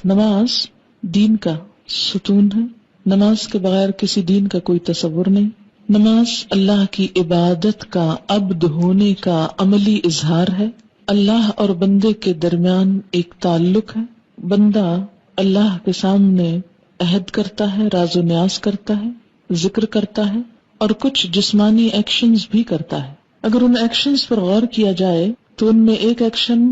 نماز دین کا ستون ہے. نماز کے بغیر کسی دین کا کوئی تصور نہیں. نماز اللہ کی عبادت کا عبد ہونے کا عملی اظہار ہے. اللہ اور بندے کے درمیان ایک تعلق ہے. بندہ اللہ کے سامنے عہد کرتا ہے، راز و نیاز کرتا ہے، ذکر کرتا ہے اور کچھ جسمانی ایکشنز بھی کرتا ہے. اگر ان ایکشنز پر غور کیا جائے تو ان میں ایک ایکشن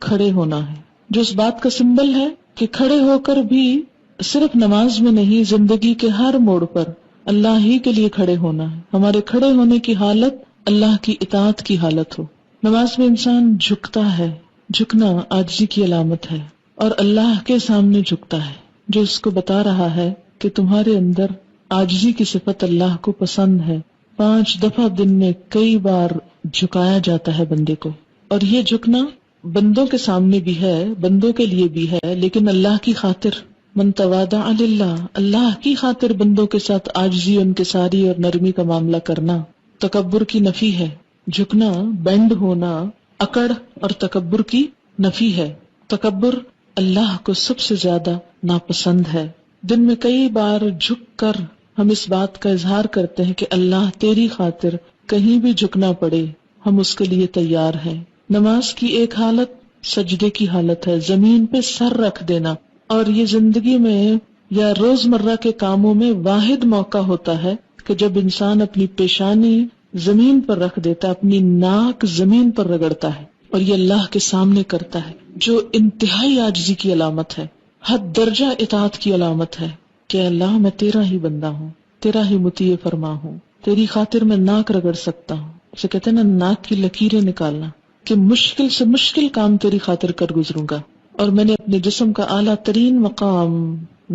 کھڑے ہونا ہے، جو اس بات کا سمبل ہے کہ کھڑے ہو کر بھی صرف نماز میں نہیں، زندگی کے ہر موڑ پر اللہ ہی کے لیے کھڑے ہونا ہے. ہمارے کھڑے ہونے کی حالت اللہ کی اطاعت کی حالت ہو. نماز میں انسان جھکتا ہے. جھکنا عاجزی کی علامت ہے اور اللہ کے سامنے جھکتا ہے، جو اس کو بتا رہا ہے کہ تمہارے اندر عاجزی کی صفت اللہ کو پسند ہے. 5 دفعہ دن میں کئی بار جھکایا جاتا ہے بندے کو، اور یہ جھکنا بندوں کے سامنے بھی ہے، بندوں کے لیے بھی ہے، لیکن اللہ کی خاطر. من تواضع للہ، اللہ کی خاطر بندوں کے ساتھ عاجزی، ان کے ساری اور نرمی کا معاملہ کرنا تکبر کی نفی ہے. جھکنا، بینڈ ہونا، اکڑ اور تکبر کی نفی ہے. تکبر اللہ کو سب سے زیادہ ناپسند ہے. دن میں کئی بار جھک کر ہم اس بات کا اظہار کرتے ہیں کہ اللہ تیری خاطر کہیں بھی جھکنا پڑے ہم اس کے لیے تیار ہیں. نماز کی ایک حالت سجدے کی حالت ہے، زمین پہ سر رکھ دینا، اور یہ زندگی میں یا روزمرہ کے کاموں میں واحد موقع ہوتا ہے کہ جب انسان اپنی پیشانی زمین پر رکھ دیتا، اپنی ناک زمین پر رگڑتا ہے، اور یہ اللہ کے سامنے کرتا ہے، جو انتہائی عاجزی کی علامت ہے، حد درجہ اطاعت کی علامت ہے کہ اللہ میں تیرا ہی بندہ ہوں، تیرا ہی مطیع فرما ہوں، تیری خاطر میں ناک رگڑ سکتا ہوں. اسے کہتے ہیں نا ناک کی لکیریں نکالنا، کہ مشکل سے مشکل کام تیری خاطر کر گزروں گا. اور میں نے اپنے جسم کا اعلیٰ ترین مقام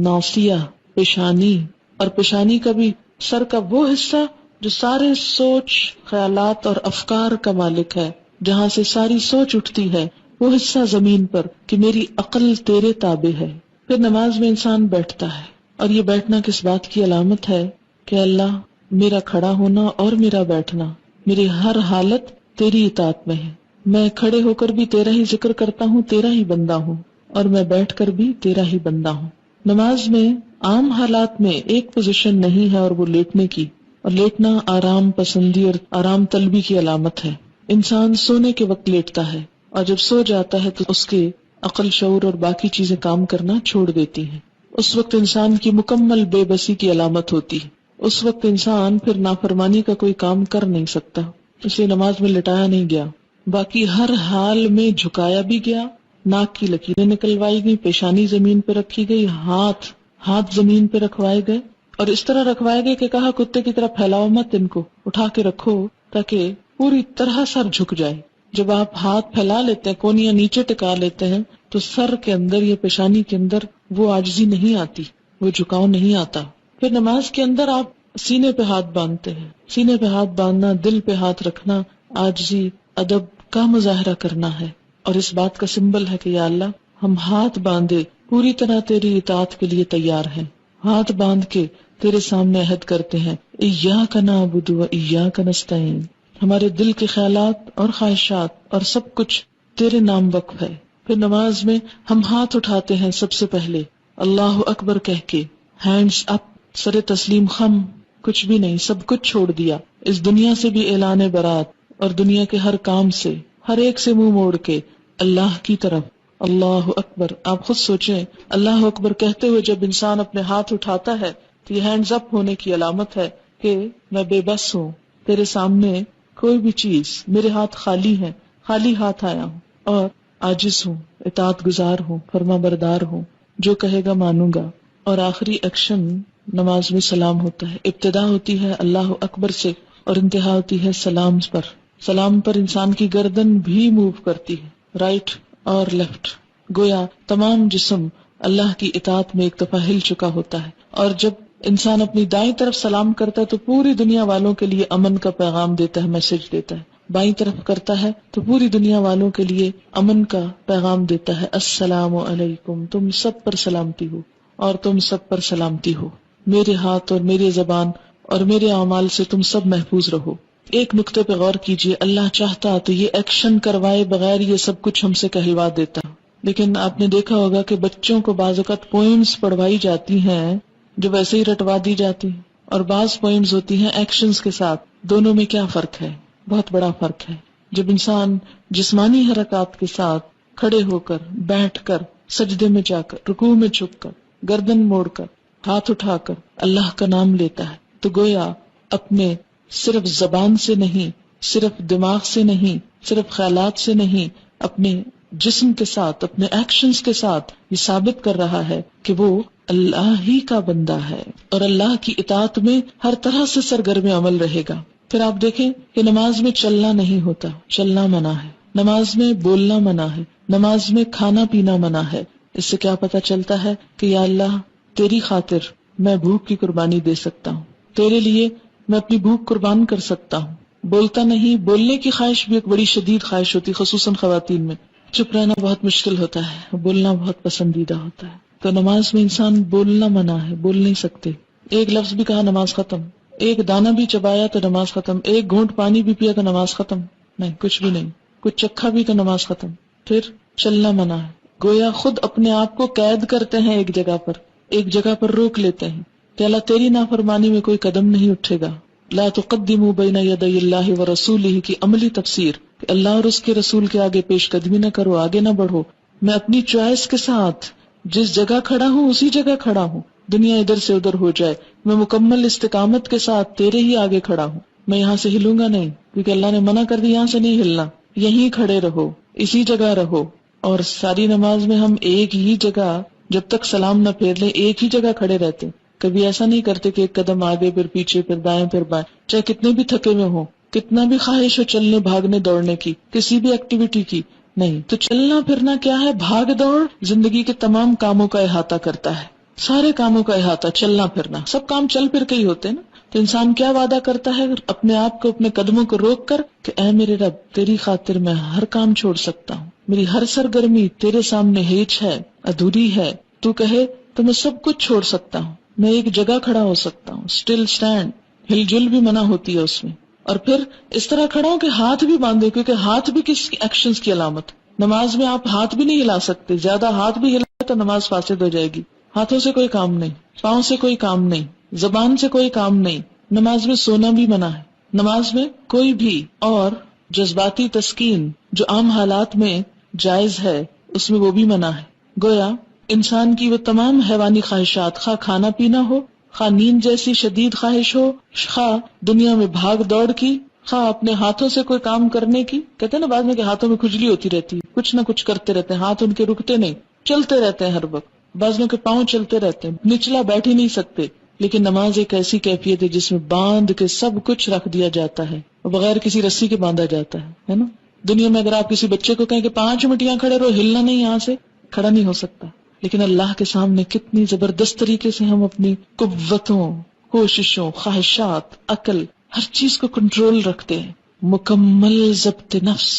ناصیہ، پیشانی، اور پیشانی کا بھی سر کا وہ حصہ جو سارے سوچ، خیالات اور افکار کا مالک ہے، جہاں سے ساری سوچ اٹھتی ہے، وہ حصہ زمین پر، کہ میری عقل تیرے تابع ہے. پھر نماز میں انسان بیٹھتا ہے، اور یہ بیٹھنا کس بات کی علامت ہے کہ اللہ میرا کھڑا ہونا اور میرا بیٹھنا، میری ہر حالت تیری اطاعت میں ہے. میں کھڑے ہو کر بھی تیرا ہی ذکر کرتا ہوں، تیرا ہی بندہ ہوں، اور میں بیٹھ کر بھی تیرا ہی بندہ ہوں. نماز میں عام حالات میں ایک پوزیشن نہیں ہے، اور وہ لیٹنے کی، اور لیٹنا آرام پسندی اور آرام طلبی کی علامت ہے. انسان سونے کے وقت لیٹتا ہے، اور جب سو جاتا ہے تو اس کے عقل، شعور اور باقی چیزیں کام کرنا چھوڑ دیتی ہیں. اس وقت انسان کی مکمل بے بسی کی علامت ہوتی ہے. اس وقت انسان پھر نافرمانی کا کوئی کام کر نہیں سکتا، اسے نماز میں لٹایا نہیں گیا. باقی ہر حال میں جھکایا بھی گیا، ناک کی لکیریں نکلوائی گئی، پیشانی زمین پہ رکھی گئی، ہاتھ زمین پہ رکھوائے گئے، اور اس طرح رکھوائے گئے کہ کہا کتے کی طرح پھیلاؤ مت، ان کو اٹھا کے رکھو تاکہ پوری طرح سر جھک جائے. جب آپ ہاتھ پھیلا لیتے ہیں، کونیاں نیچے ٹکا لیتے ہیں، تو سر کے اندر یا پیشانی کے اندر وہ عاجزی نہیں آتی، وہ جھکاؤ نہیں آتا. پھر نماز کے اندر آپ سینے پہ ہاتھ باندھتے ہیں. سینے پہ ہاتھ باندھنا، دل پہ ہاتھ رکھنا، عاجزی، ادب کا مظاہرہ کرنا ہے، اور اس بات کا سمبل ہے کہ یا اللہ ہم ہاتھ باندھے پوری طرح تیری اطاعت کے لیے تیار ہیں. ہاتھ باندھ کے تیرے سامنے عہد کرتے ہیں، ایاک نعبد و ایاک نستعین. ہمارے دل کے خیالات اور خواہشات اور سب کچھ تیرے نام وقف ہے. پھر نماز میں ہم ہاتھ اٹھاتے ہیں سب سے پہلے اللہ اکبر کہہ کے، ہینڈز اپ، سر تسلیم خم، کچھ بھی نہیں، سب کچھ چھوڑ دیا، اس دنیا سے بھی اعلان برات، اور دنیا کے ہر کام سے، ہر ایک سے منہ موڑ کے اللہ کی طرف. اللہ اکبر. آپ خود سوچیں، اللہ اکبر کہتے ہوئے جب انسان اپنے ہاتھ اٹھاتا ہے تو یہ ہینڈز اپ ہونے کی علامت ہے کہ میں بے بس ہوں، تیرے سامنے کوئی بھی چیز، میرے ہاتھ خالی ہیں، خالی ہاتھ آیا ہوں، اور عاجز ہوں، اطاعت گزار ہوں، فرما بردار ہوں، جو کہے گا مانوں گا. اور آخری ایکشن نماز میں سلام ہوتا ہے. ابتدا ہوتی ہے اللہ اکبر سے اور انتہا ہوتی ہے سلام پر. سلام پر انسان کی گردن بھی موو کرتی ہے، رائٹ اور لیفٹ، گویا تمام جسم اللہ کی اطاعت میں ایک دفعہ ہل چکا ہوتا ہے. اور جب انسان اپنی دائیں طرف سلام کرتا ہے تو پوری دنیا والوں کے لیے امن کا پیغام دیتا ہے، میسج دیتا ہے. بائیں طرف کرتا ہے تو پوری دنیا والوں کے لیے امن کا پیغام دیتا ہے، السلام علیکم، تم سب پر سلامتی ہو اور تم سب پر سلامتی ہو، میرے ہاتھ اور میری زبان اور میرے اعمال سے تم سب محفوظ رہو. ایک نقطے پہ غور کیجئے، اللہ چاہتا تو یہ ایکشن کروائے بغیر یہ سب کچھ ہم سے کہلوا دیتا، لیکن آپ نے دیکھا ہوگا کہ بچوں کو بعض اوقات پوئمز پڑھوائی جاتی ہیں جو ویسے ہی رٹوا دی جاتی ہیں، اور بعض پوئمز ہوتی ہیں ایکشنز کے ساتھ. دونوں میں کیا فرق ہے؟ بہت بڑا فرق ہے. جب انسان جسمانی حرکات کے ساتھ کھڑے ہو کر، بیٹھ کر، سجدے میں جا کر، رکوع میں جھک کر، گردن موڑ کر، ہاتھ اٹھا کر اللہ کا نام لیتا ہے، تو گویا اپنے صرف زبان سے نہیں، صرف دماغ سے نہیں، صرف خیالات سے نہیں، اپنے جسم کے ساتھ، اپنے ایکشنز کے ساتھ یہ ثابت کر رہا ہے کہ وہ اللہ ہی کا بندہ ہے اور اللہ کی اطاعت میں ہر طرح سے سرگرم عمل رہے گا. پھر آپ دیکھیں کہ نماز میں چلنا نہیں ہوتا، چلنا منع ہے. نماز میں بولنا منع ہے. نماز میں کھانا پینا منع ہے. اس سے کیا پتہ چلتا ہے کہ یا اللہ تیری خاطر میں بھوک کی قربانی دے سکتا ہوں، تیرے لیے میں اپنی بھوک قربان کر سکتا ہوں. بولتا نہیں، بولنے کی خواہش بھی ایک بڑی شدید خواہش ہوتی، خصوصاً خواتین میں. چپ رہنا بہت مشکل ہوتا ہے، بولنا بہت پسندیدہ ہوتا ہے. تو نماز میں انسان بولنا منع ہے، بول نہیں سکتے. ایک لفظ بھی کہا نماز ختم، ایک دانہ بھی چبایا تو نماز ختم، ایک گھونٹ پانی بھی پیا تو نماز ختم. نہیں، کچھ بھی نہیں. کچھ چکھا بھی تو نماز ختم. پھر چلنا منع ہے. گویا خود اپنے آپ کو قید کرتے ہیں ایک جگہ پر، ایک جگہ پر روک لیتے ہیں کہ اللہ تیری نافرمانی میں کوئی قدم نہیں اٹھے گا. لا تقدموا بین یدی اللہ ورسولہ کی عملی تفسیر کہ اللہ اور اس کے رسول کے آگے پیش قدمی نہ کرو، آگے نہ بڑھو. میں اپنی چوائس کے ساتھ جس جگہ کھڑا ہوں اسی جگہ کھڑا ہوں، دنیا ادھر سے ادھر ہو جائے، میں مکمل استقامت کے ساتھ تیرے ہی آگے کھڑا ہوں. میں یہاں سے ہلوں گا نہیں، کیونکہ اللہ نے منع کر دیا یہاں سے نہیں ہلنا، یہیں کھڑے رہو، اسی جگہ رہو. اور ساری نماز میں ہم ایک ہی جگہ جب تک سلام نہ پھیر لیں ایک ہی جگہ کھڑے رہتے. کبھی ایسا نہیں کرتے کہ ایک قدم آگے پھر پیچھے پھر دائیں پھر بائیں، چاہے کتنے بھی تھکے ہوئے ہوں، کتنا بھی خواہش ہو چلنے بھاگنے دوڑنے کی، کسی بھی ایکٹیویٹی کی. نہیں، تو چلنا پھرنا کیا ہے؟ بھاگ دوڑ زندگی کے تمام کاموں کا احاطہ کرتا ہے، سارے کاموں کا احاطہ. چلنا پھرنا سب کام چل پھر کے ہی ہوتے ہیں نا. تو انسان کیا وعدہ کرتا ہے اپنے آپ کو، اپنے قدموں کو روک کر کہ اے میرے رب تیری خاطر میں ہر کام چھوڑ سکتا ہوں، میری ہر سرگرمی تیرے سامنے ہیچ ہے، ادھوری ہے. تو کہے تو میں سب کچھ چھوڑ سکتا ہوں، میں ایک جگہ کھڑا ہو سکتا ہوں، اسٹل سٹینڈ. ہل جل بھی منع ہوتی ہے اس میں. اور پھر اس طرح کھڑا ہوں کہ ہاتھ بھی باندھے، کیونکہ ہاتھ بھی کس ایکشنز کی علامت. نماز میں آپ ہاتھ بھی نہیں ہلا سکتے، زیادہ ہاتھ بھی ہلا تو نماز فاسد ہو جائے گی. ہاتھوں سے کوئی کام نہیں، پاؤں سے کوئی کام نہیں، زبان سے کوئی کام نہیں. نماز میں سونا بھی منع ہے. نماز میں کوئی بھی اور جذباتی تسکین جو عام حالات میں جائز ہے اس میں وہ بھی منع ہے. گویا انسان کی وہ تمام حیوانی خواہشات، خواہ کھانا پینا ہو، خواہ نیند جیسی شدید خواہش ہو، خواہ دنیا میں بھاگ دوڑ کی، خواہ اپنے ہاتھوں سے کوئی کام کرنے کی. کہتے ہیں نا بعد میں کہ ہاتھوں میں کھجلی ہوتی رہتی ہے، کچھ نہ کچھ کرتے رہتے ہیں، ہاتھ ان کے رکتے نہیں، چلتے رہتے ہیں ہر وقت. بعضوں کے پاؤں چلتے رہتے ہیں، نچلا بیٹھ ہی نہیں سکتے. لیکن نماز ایک ایسی کیفیت ہے جس میں باندھ کے سب کچھ رکھ دیا جاتا ہے، بغیر کسی رسی کے باندھا جاتا ہے نا. دنیا میں اگر آپ کسی بچے کو کہیں کہ 5 منٹ یہاں کھڑے رہو، ہلنا نہیں، یہاں سے کھڑا نہیں ہو سکتا. لیکن اللہ کے سامنے کتنی زبردست طریقے سے ہم اپنی قوتوں، کوششوں، خواہشات، عقل، ہر چیز کو کنٹرول رکھتے ہیں. مکمل ضبط نفس.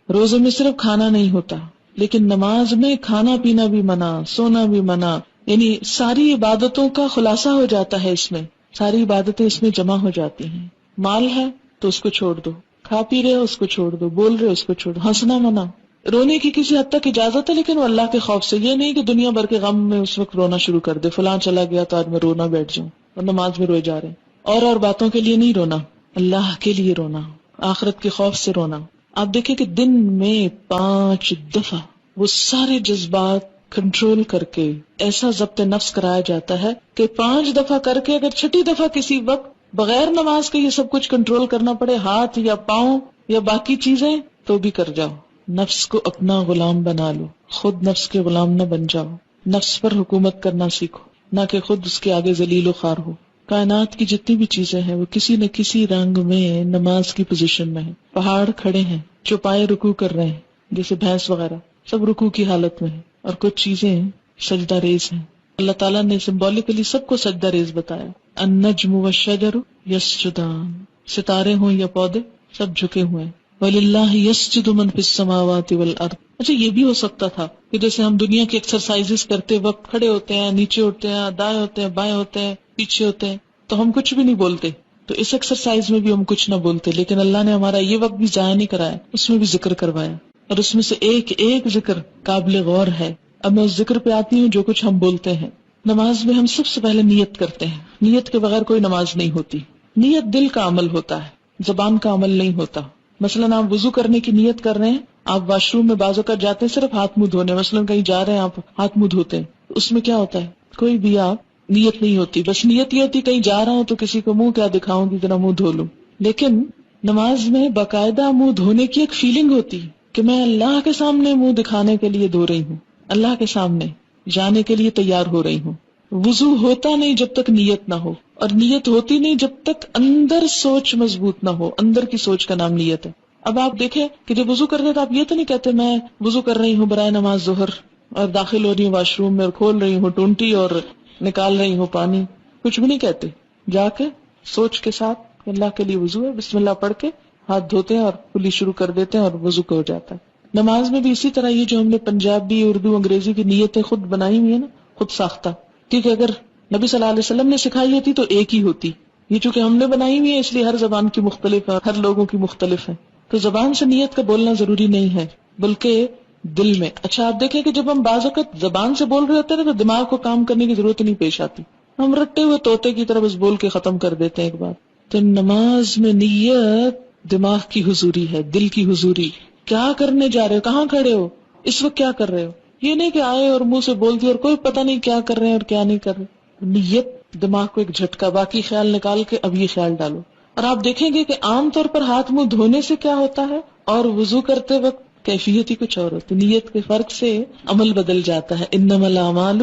روزے میں صرف کھانا نہیں ہوتا، لیکن نماز میں کھانا پینا بھی منع، سونا بھی منع. یعنی ساری عبادتوں کا خلاصہ ہو جاتا ہے اس میں، ساری عبادتیں اس میں جمع ہو جاتی ہیں. مال ہے تو اس کو چھوڑ دو، کھا پی رہے ہو اس کو چھوڑ دو، بول رہے ہو اس کو چھوڑ دو. ہنسنا منع، رونے کی کسی حد تک اجازت ہے لیکن وہ اللہ کے خوف سے. یہ نہیں کہ دنیا بھر کے غم میں اس وقت رونا شروع کر دے، فلاں چلا گیا تو آج میں رونا بیٹھ جاؤں، اور نماز میں روئے جا رہے ہیں. اور باتوں کے لیے نہیں رونا، اللہ کے لیے رونا، آخرت کے خوف سے رونا. آپ دیکھیں کہ دن میں 5 دفعہ وہ سارے جذبات کنٹرول کر کے ایسا ضبط نفس کرایا جاتا ہے کہ 5 دفعہ کر کے اگر 6ٹی دفعہ کسی وقت بغیر نماز کے یہ سب کچھ کنٹرول کرنا پڑے، ہاتھ یا پاؤں یا باقی چیزیں، تو بھی کر جاؤ. نفس کو اپنا غلام بنا لو، خود نفس کے غلام نہ بن جاؤ. نفس پر حکومت کرنا سیکھو، نہ کہ خود اس کے آگے ذلیل و خوار ہو. کائنات کی جتنی بھی چیزیں ہیں وہ کسی نہ کسی رنگ میں نماز کی پوزیشن میں ہیں. پہاڑ کھڑے ہیں، چوپائے رکوع کر رہے ہیں، جیسے بھینس وغیرہ، سب رکوع کی حالت میں ہیں. اور کچھ چیزیں سجدہ ریز ہیں. اللہ تعالیٰ نے سمبولیکلی سب کو سجدہ ریز بتایا. النجم والشجر یسجدان، ستارے ہوں یا پودے سب جھکے ہوئے ہیں. وَلِلَّهِ يَسْجُدُ مَن فِي السَّمَاوَاتِ وَالْأَرْضِ. اچھا یہ بھی ہو سکتا تھا کہ جیسے ہم دنیا کی ایکسرسائزز کرتے وقت کھڑے ہوتے ہیں، نیچے اٹھتے ہیں، دائیں ہوتے ہیں، بائیں ہوتے ہیں، پیچھے ہوتے ہیں، تو ہم کچھ بھی نہیں بولتے. تو اس ایکسرسائز میں بھی ہم کچھ نہ بولتے، لیکن اللہ نے ہمارا یہ وقت بھی ضائع نہیں کرایا، اس میں بھی ذکر کروایا. اور اس میں سے ایک ایک ذکر قابل غور ہے. اب میں اس ذکر پہ آتی ہوں جو کچھ ہم بولتے ہیں. نماز میں ہم سب سے پہلے نیت کرتے ہیں. نیت کے بغیر کوئی نماز نہیں ہوتی. نیت دل کا عمل ہوتا ہے، زبان کا عمل نہیں ہوتا. مثلاً آپ وضو کرنے کی نیت کر رہے ہیں، آپ واش روم میں بعض اوقات جاتے ہیں صرف ہاتھ منہ دھونے، مثلاً کہیں جا رہے ہیں آپ ہاتھ منہ دھوتے ہیں، اس میں کیا ہوتا ہے؟ کوئی بھی آپ نیت نہیں ہوتی، بس نیت یہ ہوتی کہیں جا رہا ہوں تو کسی کو منہ کیا دکھاؤں گی، ذرا منہ دھو لوں. لیکن نماز میں باقاعدہ منہ دھونے کی ایک فیلنگ ہوتی ہے کہ میں اللہ کے سامنے منہ دکھانے کے لیے دھو رہی ہوں، اللہ کے سامنے جانے کے لیے تیار ہو رہی ہوں. وضو ہوتا نہیں جب تک نیت نہ ہو، اور نیت ہوتی نہیں جب تک اندر سوچ مضبوط نہ ہو. اندر کی سوچ کا نام نیت ہے. اب آپ دیکھیں کہ جب وضو کرتے تو آپ یہ تو نہیں کہتے میں وضو کر رہی ہوں برائے نماز ظہر، اور داخل ہو رہی ہوں واش روم میں اور کھول رہی ہوں ٹونٹی اور نکال رہی ہوں پانی. کچھ بھی نہیں کہتے. جا کے سوچ کے ساتھ اللہ کے لیے وضو ہے، بسم اللہ پڑھ کے ہاتھ دھوتے ہیں اور کلی شروع کر دیتے ہیں اور وضو ہو جاتا ہے. نماز میں بھی اسی طرح یہ جو ہم نے پنجابی، اردو، انگریزی کی نیتیں خود بنائی ہوئی ہیں نا، خود ساختہ، کیونکہ اگر نبی صلی اللہ علیہ وسلم نے سکھائی ہوتی تو ایک ہی ہوتی. یہ چونکہ ہم نے بنائی ہوئی ہے اس لیے ہر زبان کی مختلف ہے، ہر لوگوں کی مختلف ہے. تو زبان سے نیت کا بولنا ضروری نہیں ہے بلکہ دل میں. اچھا آپ دیکھیں کہ جب ہم بعض اوقات زبان سے بول رہے ہوتے ہیں نا تو دماغ کو کام کرنے کی ضرورت نہیں پیش آتی، ہم رٹے ہوئے طوطے کی طرح بس بول کے ختم کر دیتے ہیں ایک بار. تو نماز میں نیت دماغ کی حضوری ہے، دل کی حضوری. کیا کرنے جا رہے ہو، کہاں کھڑے ہو، اس وقت کیا کر رہے ہو. یہ نہیں کہ آئے اور منہ سے بول دیا اور کوئی پتہ نہیں کیا کر رہے ہیں اور کیا نہیں کر رہے. نیت دماغ کو ایک جھٹکا، باقی خیال نکال کے اب یہ خیال ڈالو. اور آپ دیکھیں گے کہ عام طور پر ہاتھ منہ دھونے سے کیا ہوتا ہے اور وضو کرتے وقت کیفیت ہی کچھ اور ہوتی. نیت کے فرق سے عمل بدل جاتا ہے. انما الاعمال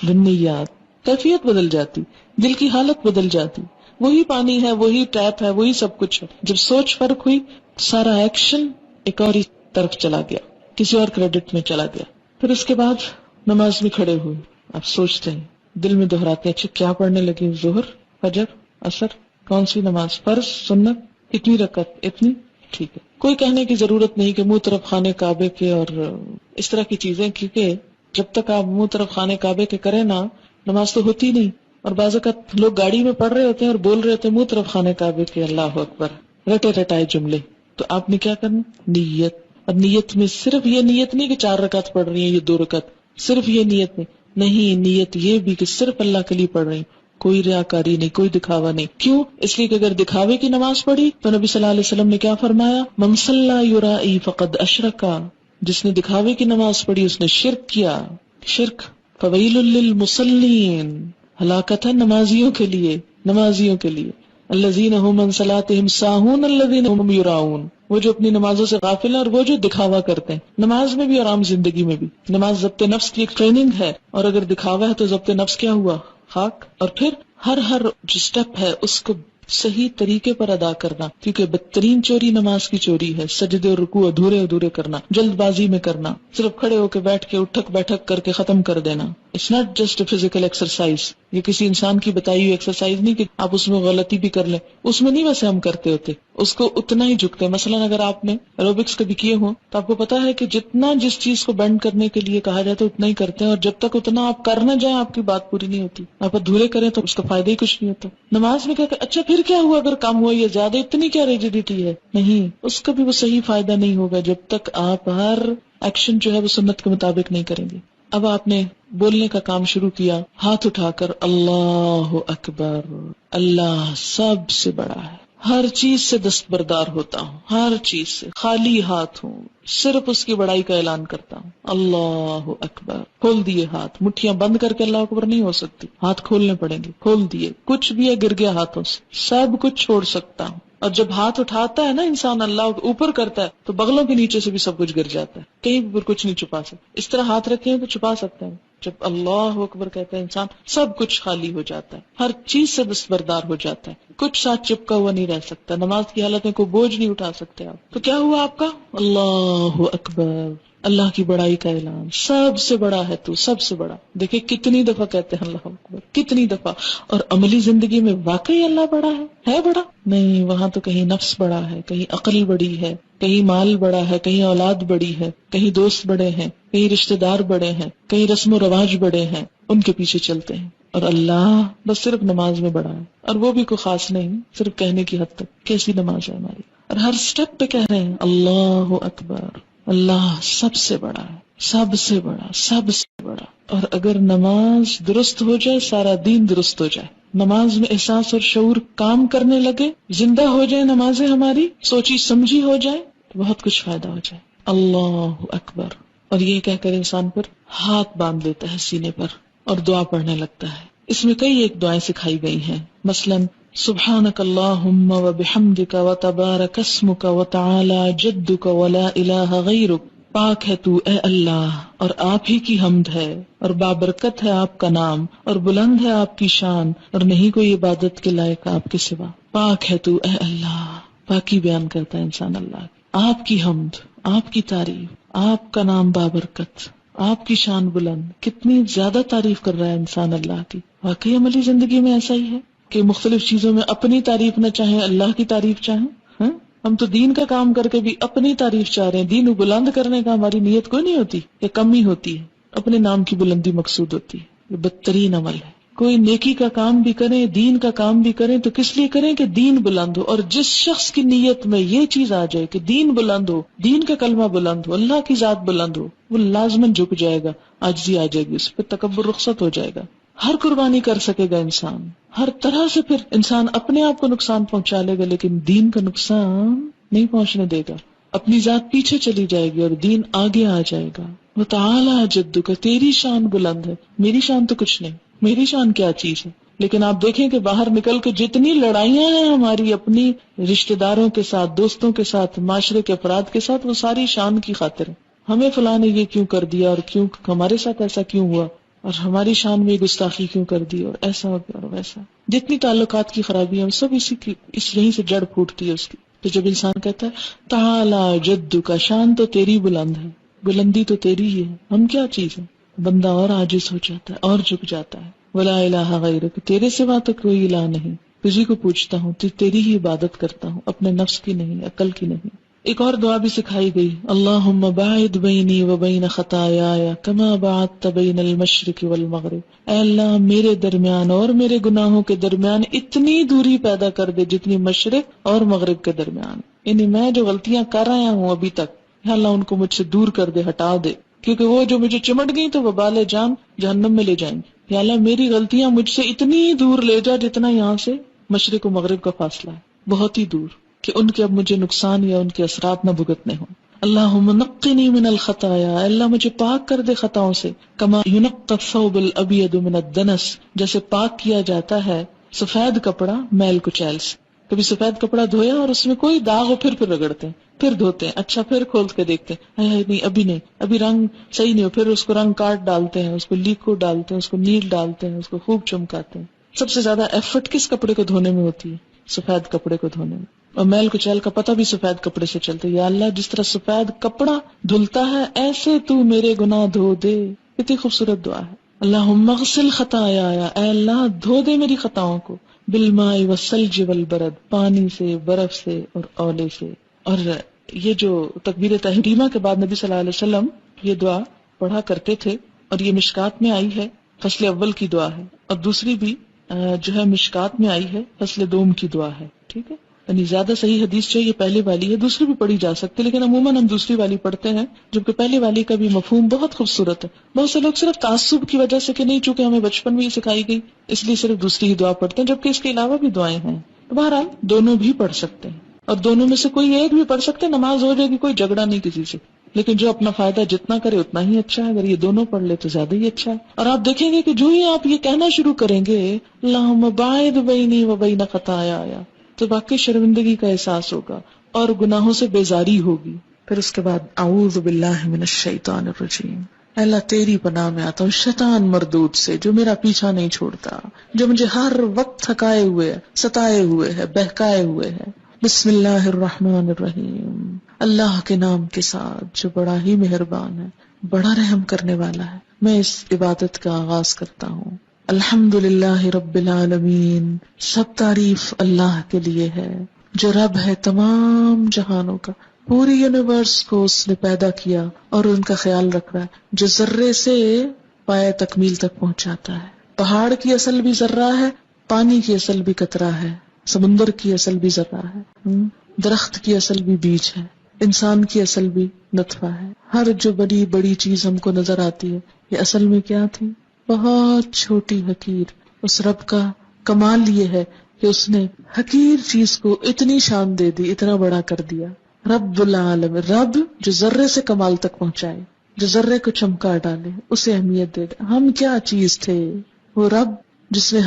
بالنیات، کیفیت بدل جاتی، دل کی حالت بدل جاتی. وہی پانی ہے، وہی ٹیپ ہے، وہی سب کچھ ہے. جب سوچ فرق ہوئی سارا ایکشن ایک اور ہی طرف چلا گیا، کسی اور کریڈٹ میں چلا گیا. پھر اس کے بعد نماز میں کھڑے ہوئے آپ سوچتے ہیں، دل میں دہراتے ہیں اچھا کیا پڑھنے لگے، ظہر، فجر، عصر، کون سی نماز، فرض، سنت، کتنی رکعت، اتنی، ٹھیک ہے. کوئی کہنے کی ضرورت نہیں کہ منہ طرف خانے کعبے کے اور اس طرح کی چیزیں، کیونکہ جب تک آپ منہ طرف خانے کعبے کے کریں نا نماز تو ہوتی نہیں. اور بعض اوقات لوگ گاڑی میں پڑھ رہے ہوتے ہیں اور بول رہے ہوتے ہیں منہ طرف خانے کعبے کے، اللہ اکبر، رٹے رٹائے جملے. تو آپ نے کیا کرنا، نیت. اور نیت میں صرف یہ نیت نہیں کہ 4 رکعت پڑھ رہی ہیں یہ 2 رکعت، صرف یہ نیت نہیں، نیت یہ بھی کہ صرف اللہ کے لیے پڑھ رہی، کوئی ریاکاری نہیں، کوئی دکھاوا نہیں. کیوں؟ اس لیے کہ اگر دکھاوے کی نماز پڑھی تو نبی صلی اللہ علیہ وسلم نے کیا فرمایا، من صلی یرائی فقد اشرکا، جس نے دکھاوے کی نماز پڑھی اس نے شرک کیا. شرک. فویل للمصلین، ہلاکت ہے نمازیوں کے لیے، نمازیوں کے لیے. الذین هم عن صلاتهم ساہون الذین هم یراؤون، وہ جو اپنی نمازوں سے غافل ہیں اور وہ جو دکھاوا کرتے ہیں. نماز میں بھی اور عام زندگی میں بھی. نماز ضبط نفس کی ایک ٹریننگ ہے، اور اگر دکھاوا ہے تو ضبط نفس کیا ہوا، خاک. اور پھر ہر جو سٹیپ ہے اس کو صحیح طریقے پر ادا کرنا، کیونکہ بدترین چوری نماز کی چوری ہے. سجدے اور رکوع ادھورے کرنا، جلد بازی میں کرنا، صرف کھڑے ہو کے بیٹھ کے اٹھک بیٹھک کر کے ختم کر دینا. It's not just a physical exercise. یہ کسی انسان کی بتائی ہوئی ایکسرسائز نہیں کہ آپ اس میں غلطی بھی کر لیں، اس میں نہیں ویسے ہم کرتے ہوتے، اس کو اتنا ہی جھکتے. مثلاً اگر آپ نے ایروبکس کبھی کیے ہوں تو آپ کو پتا ہے کہ جتنا جس چیز کو بینڈ کرنے کے لیے کہا جاتا ہے اتنا ہی کرتے ہیں، اور جب تک اتنا آپ کر نہ جائیں آپ کی بات پوری نہیں ہوتی. آپ ادھورے کریں تو اس کا فائدہ ہی کچھ نہیں ہوتا. نماز میں کیا کہ اچھا پھر کیا ہوا اگر کم ہوا یا زیادہ، اتنی کیا ریجیڈیٹی ہے، نہیں، اس کا بھی وہ صحیح فائدہ نہیں ہوگا جب تک آپ ہر ایکشن جو ہے وہ سنت کے مطابق نہیں کریں گے. اب آپ نے بولنے کا کام شروع کیا، ہاتھ اٹھا کر اللہ اکبر، اللہ سب سے بڑا ہے، ہر چیز سے دستبردار ہوتا ہوں، ہر چیز سے خالی ہاتھ ہوں، صرف اس کی بڑائی کا اعلان کرتا ہوں. اللہ اکبر. کھول دیے ہاتھ، مٹھیاں بند کر کے اللہ اکبر نہیں ہو سکتی، ہاتھ کھولنے پڑیں گے. کھول دیے، کچھ بھی ہے گر گیا ہاتھوں سے، سب کچھ چھوڑ سکتا ہوں. اور جب ہاتھ اٹھاتا ہے نا انسان اللہ اوپر کرتا ہے تو بغلوں کے نیچے سے بھی سب کچھ گر جاتا ہے، کہیں بھی کچھ نہیں چھپا سکتا. اس طرح ہاتھ رکھے ہیں تو چھپا سکتے ہیں. جب اللہ اکبر کہتا ہے انسان سب کچھ خالی ہو جاتا ہے، ہر چیز سے دستبردار ہو جاتا ہے، کچھ ساتھ چپکا ہوا نہیں رہ سکتا. نماز کی حالت میں کوئی بوجھ نہیں اٹھا سکتے آپ. تو کیا ہوا آپ کا، اللہ اکبر، اللہ کی بڑائی کا اعلان، سب سے بڑا ہے تو، سب سے بڑا. دیکھیں کتنی دفعہ کہتے ہیں اللہ اکبر، کتنی دفعہ. اور عملی زندگی میں واقعی اللہ بڑا ہے بڑا نہیں. وہاں تو کہیں نفس بڑا ہے، کہیں عقل بڑی ہے، کہیں مال بڑا ہے، کہیں اولاد بڑی ہے، کہیں دوست بڑے ہیں، کہیں رشتہ دار بڑے ہیں، کہیں رسم و رواج بڑے ہیں، ان کے پیچھے چلتے ہیں. اور اللہ بس صرف نماز میں بڑا ہے، اور وہ بھی کوئی خاص نہیں، صرف کہنے کی حد تک. کیسی نماز ہے ہماری، اور ہر سٹیپ پہ کہہ رہے ہیں اللہ اکبر. اللہ سب سے بڑا ہے، سب سے بڑا، سب سے بڑا. اور اگر نماز درست ہو جائے سارا دین درست ہو جائے. نماز میں احساس اور شعور کام کرنے لگے، زندہ ہو جائے نمازیں ہماری، سوچی سمجھی ہو جائے تو بہت کچھ فائدہ ہو جائے. اللہ اکبر. اور یہ کہہ کر انسان پر ہاتھ باندھ لیتا ہے سینے پر اور دعا پڑھنے لگتا ہے. اس میں کئی ایک دعائیں سکھائی گئی ہیں، مثلا سبحانک اللہم وبحمدک وتبارک اسمک وتعالی جدک ولا الہ غیرک. پاک ہے تو اے اللہ، اور آپ ہی کی حمد ہے، اور بابرکت ہے آپ کا نام، اور بلند ہے آپ کی شان، اور نہیں کوئی عبادت کے لائق آپ کے سوا. پاک ہے تو اے اللہ. پاکی بیان کرتا ہے انسان اللہ کی. آپ کی حمد، آپ کی تعریف، آپ کا نام بابرکت، آپ کی شان بلند. کتنی زیادہ تعریف کر رہا ہے انسان اللہ کی. واقعی عملی زندگی میں ایسا ہی ہے کہ مختلف چیزوں میں اپنی تعریف نہ چاہیں، اللہ کی تعریف چاہیں. ہاں، ہم تو دین کا کام کر کے بھی اپنی تعریف چاہ رہے ہیں. دین کو بلند کرنے کا ہماری نیت کوئی نہیں ہوتی، یہ کم ہی ہوتی ہے. اپنے نام کی بلندی مقصود ہوتی ہے. یہ بدترین عمل ہے. کوئی نیکی کا کام بھی کریں، دین کا کام بھی کریں تو کس لیے کریں کہ دین بلند ہو. اور جس شخص کی نیت میں یہ چیز آ جائے کہ دین بلند ہو، دین کا کلمہ بلند ہو، اللہ کی ذات بلند ہو، وہ لازماً جھک جائے گا، عاجزی آ جائے گی، اس پہ تکبر رخصت ہو جائے گا. ہر قربانی کر سکے گا انسان، ہر طرح سے. پھر انسان اپنے آپ کو نقصان پہنچا لے گا لیکن دین کا نقصان نہیں پہنچنے دے گا. اپنی ذات پیچھے چلی جائے گی اور دین آگے آ جائے گا. وتعالی جدک، تیری شان بلند ہے، میری شان تو کچھ نہیں. میری شان کیا چیز ہے؟ لیکن آپ دیکھیں کہ باہر نکل کے جتنی لڑائیاں ہیں ہماری اپنی رشتہ داروں کے ساتھ، دوستوں کے ساتھ، معاشرے کے افراد کے ساتھ، وہ ساری شان کی خاطر ہے. ہمیں فلاں نے یہ کیوں کر دیا، اور کیوں ہمارے ساتھ ایسا کیوں ہوا، اور ہماری شان میں گستاخی کیوں کر دی، اور ایسا ہو گیا اور ویسا. جتنی تعلقات کی خرابی ہیں سب یہیں سے جڑ پھوٹتی ہے اس کی. تو جب انسان کہتا ہے تعالی جدک، شان تو تیری بلند ہے، بلندی تو تیری ہی ہے، ہم کیا چیز ہے، بندہ اور عاجز ہو جاتا ہے اور جھک جاتا ہے. ولا الہ غیرک، تیرے سوا تو کوئی الہ نہیں، تجھی کو پوچھتا ہوں، تیری ہی عبادت کرتا ہوں، اپنے نفس کی نہیں، عقل کی نہیں. ایک اور دعا بھی سکھائی گئی، اللہم باعد بینی و بین خطایایا کما باعدت بین المشرق والمغرب. اے اللہ میرے درمیان اور میرے گناہوں کے درمیان اتنی دوری پیدا کر دے جتنی مشرق اور مغرب کے درمیان. یعنی میں جو غلطیاں کر رہا ہوں ابھی تک، یا اللہ ان کو مجھ سے دور کر دے، ہٹا دے، کیونکہ وہ جو مجھے چمٹ گئی تو وبال جان جہنم میں لے جائیں گے. یا اللہ میری غلطیاں مجھ سے اتنی دور لے جا جتنا یہاں سے مشرق و مغرب کا فاصلہ ہے، بہت ہی دور، کہ ان کے اب مجھے نقصان یا ان کے اثرات نہ بھگتنے ہوں. اللہم نقنی من الخطایا، اللہ مجھے پاک کر دے خطاؤں سے. کما ینقی الثوب الابیض من الدنس، جیسے پاک کیا جاتا ہے سفید کپڑا میل کچیل سے. کبھی سفید کپڑا دھویا اور اس میں کوئی داغ ہو، پھر رگڑتے ہیں، پھر دھوتے ہیں، اچھا پھر کھول کے دیکھتے ہیں، نہیں ابھی نہیں، ابھی رنگ صحیح نہیں ہو، پھر اس کو رنگ کاٹ ڈالتے ہیں، اس کو لیکوڈ ڈالتے ہیں، اس کو نیل ڈالتے ہیں، اس کو خوب چمکاتے ہیں. سب سے زیادہ ایفرٹ کس کپڑے کو دھونے میں ہوتی ہے؟ سفید کپڑے کو دھونے میں. اور میل کچیل کا پتہ بھی سفید کپڑے سے چلتا ہے. یا اللہ جس طرح سفید کپڑا دھلتا ہے ایسے تو میرے گناہ دھو دے. کتنی خوبصورت دعا ہے. اللہم اغسل خطایا، اے اللہ دھو دے میری خطاؤں کو، بالماء والثلج والبرد، پانی سے، برف سے اور اولے سے. اور یہ جو تکبیر تحریمہ کے بعد نبی صلی اللہ علیہ وسلم یہ دعا پڑھا کرتے تھے، اور یہ مشکات میں آئی ہے، فصل اول کی دعا ہے، اور دوسری بھی جو ہے مشکات میں آئی ہے، فصل دوم کی دعا ہے. ٹھیک ہے، یعنی زیادہ صحیح حدیث چاہیے پہلے والی ہے، دوسری بھی پڑھی جا سکتی ہے، لیکن عموماً ہم دوسری والی پڑھتے ہیں، جبکہ پہلے والی کا بھی مفہوم بہت خوبصورت ہے. بہت سے لوگ صرف تعصب کی وجہ سے کہ نہیں چونکہ ہمیں بچپن میں ہی سکھائی گئی اس لیے صرف دوسری ہی دعا پڑھتے ہیں، جبکہ اس کے علاوہ بھی دعائیں ہیں. تو بہرحال دونوں بھی پڑھ سکتے ہیں، اور دونوں میں سے کوئی ایک بھی پڑھ سکتے ہیں، نماز ہو جائے گی، کوئی جھگڑا نہیں کسی سے. لیکن جو اپنا فائدہ جتنا کرے اتنا ہی اچھا ہے، اگر یہ دونوں پڑھ لے تو زیادہ ہی اچھا ہے. اور آپ دیکھیں گے کہ جو ہی آپ یہ کہنا شروع کریں گے اللہم باعد بینی و بین خطایا، تو واقعی شرمندگی کا احساس ہوگا اور گناہوں سے بیزاری ہوگی. پھر اس کے بعد اعوذ باللہ من الشیطان الرجیم، اللہ تیری پناہ میں آتا ہوں شیطان مردود سے، جو میرا پیچھا نہیں چھوڑتا، جو مجھے ہر وقت تھکائے ہوئے، ستائے ہوئے ہے، بہکائے ہوئے ہے. بسم اللہ الرحمن الرحیم، اللہ کے نام کے ساتھ جو بڑا ہی مہربان ہے، بڑا رحم کرنے والا ہے. میں اس عبادت کا آغاز کرتا ہوں. الحمدللہ رب العالمین، سب تعریف اللہ کے لیے ہے جو رب ہے تمام جہانوں کا. پوری یونیورس کو اس نے پیدا کیا اور ان کا خیال رکھ رہا ہے، جو ذرے سے پایہ تکمیل تک پہنچاتا ہے. پہاڑ کی اصل بھی ذرہ ہے، پانی کی اصل بھی قطرہ ہے، سمندر کی اصل بھی ذرہ ہے، درخت کی اصل بھی بیج ہے. انسان کی اصل بھی نطفہ ہے. ہر جو بڑی بڑی چیز ہم کو نظر آتی ہے یہ اصل میں کیا تھی؟ بہت چھوٹی حقیر. اس رب کا کمال یہ ہے کہ اس نے حقیر چیز کو اتنی شان دے دی، اتنا بڑا کر دیا. رب العالم، رب جو ذرے سے کمال تک پہنچائے، جو ذرے کو چمکا ڈالے، اسے اہمیت دے دے. ہم کیا چیز تھے؟ وہ رب جس نے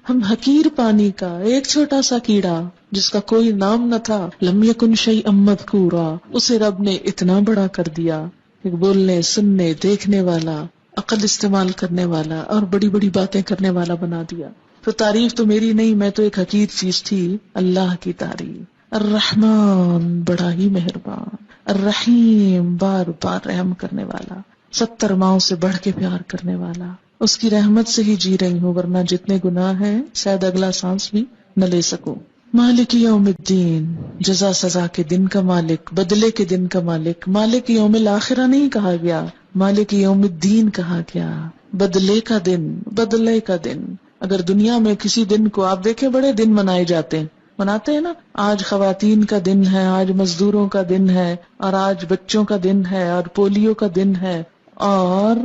ہم حقیر پانی کا ایک چھوٹا سا کیڑا جس کا کوئی نام نہ تھا، لم یکن شیئا مذکورا، اسے رب نے اتنا بڑا کر دیا کہ بولنے، سننے، دیکھنے والا، عقل استعمال کرنے والا اور بڑی بڑی باتیں کرنے والا بنا دیا. تو تعریف تو میری نہیں، میں تو ایک حقیر چیز تھی. اللہ کی تعریف. الرحمن، بڑا ہی مہربان. الرحیم، بار بار رحم کرنے والا، 70 ماؤں سے بڑھ کے پیار کرنے والا. اس کی رحمت سے ہی جی رہی ہوں، ورنہ جتنے گناہ ہیں شاید اگلا سانس بھی نہ لے سکوں. مالک یوم الدین، جزا سزا کے دن کا مالک، بدلے کے دن کا مالک. مالک یوم الاخرہ نہیں کہا گیا، مالک یوم الدین کہا گیا. بدلے کا دن، بدلے کا دن. اگر دنیا میں کسی دن کو آپ دیکھیں، بڑے دن منائے جاتے ہیں، مناتے ہیں نا، آج خواتین کا دن ہے، آج مزدوروں کا دن ہے، اور آج بچوں کا دن ہے، اور پولیو کا دن ہے. اور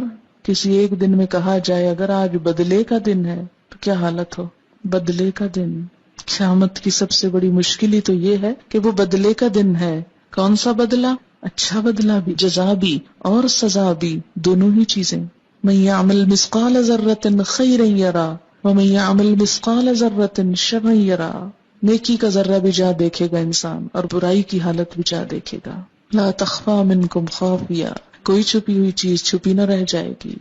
کسی ایک دن میں کہا جائے اگر آج بدلے کا دن ہے تو کیا حالت ہو. بدلے کا دن. قیامت کی سب سے بڑی مشکل ہی تو یہ ہے کہ وہ بدلے کا دن ہے. کون سا بدلہ؟ اچھا بدلہ بھی، جزا بھی اور سزا بھی، دونوں ہی چیزیں. من یعمل مثقال ذرۃ خیرا یرا ومن یعمل مثقال ذرۃ شرا یرا. نیکی کا ذرہ بھی جا دیکھے گا انسان، اور برائی کی حالت بھی جا دیکھے گا. لا تخفى منکم خافیہ، کوئی چھپی ہوئی چیز چھپی نہ رہ جائے گی.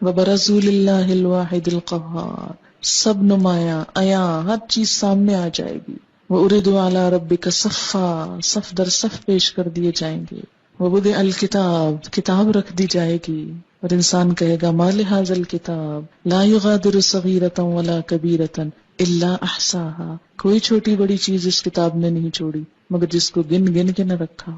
وبرزوا للہ الواحد القہار، سب نمایاں عیاں ہر چیز سامنے آ جائے گی. وَأُرِدُوا عَلَىٰ رَبِّكَ صَفًّا، صف در صف پیش کر دیے جائیں گے. وَوُضِعَ الْكِتَابُ، کتاب رکھ دی جائے گی، اور انسان کہے گا مَا لِهَٰذَا الْكِتَابِ لَا يُغَادِرُ صَغِيرَةً وَلَا كَبِيرَةً إِلَّا أَحْصَاهَا. کوئی چھوٹی بڑی چیز اس کتاب نے نہیں چھوڑی مگر جس کو گن گن کے نہ رکھا.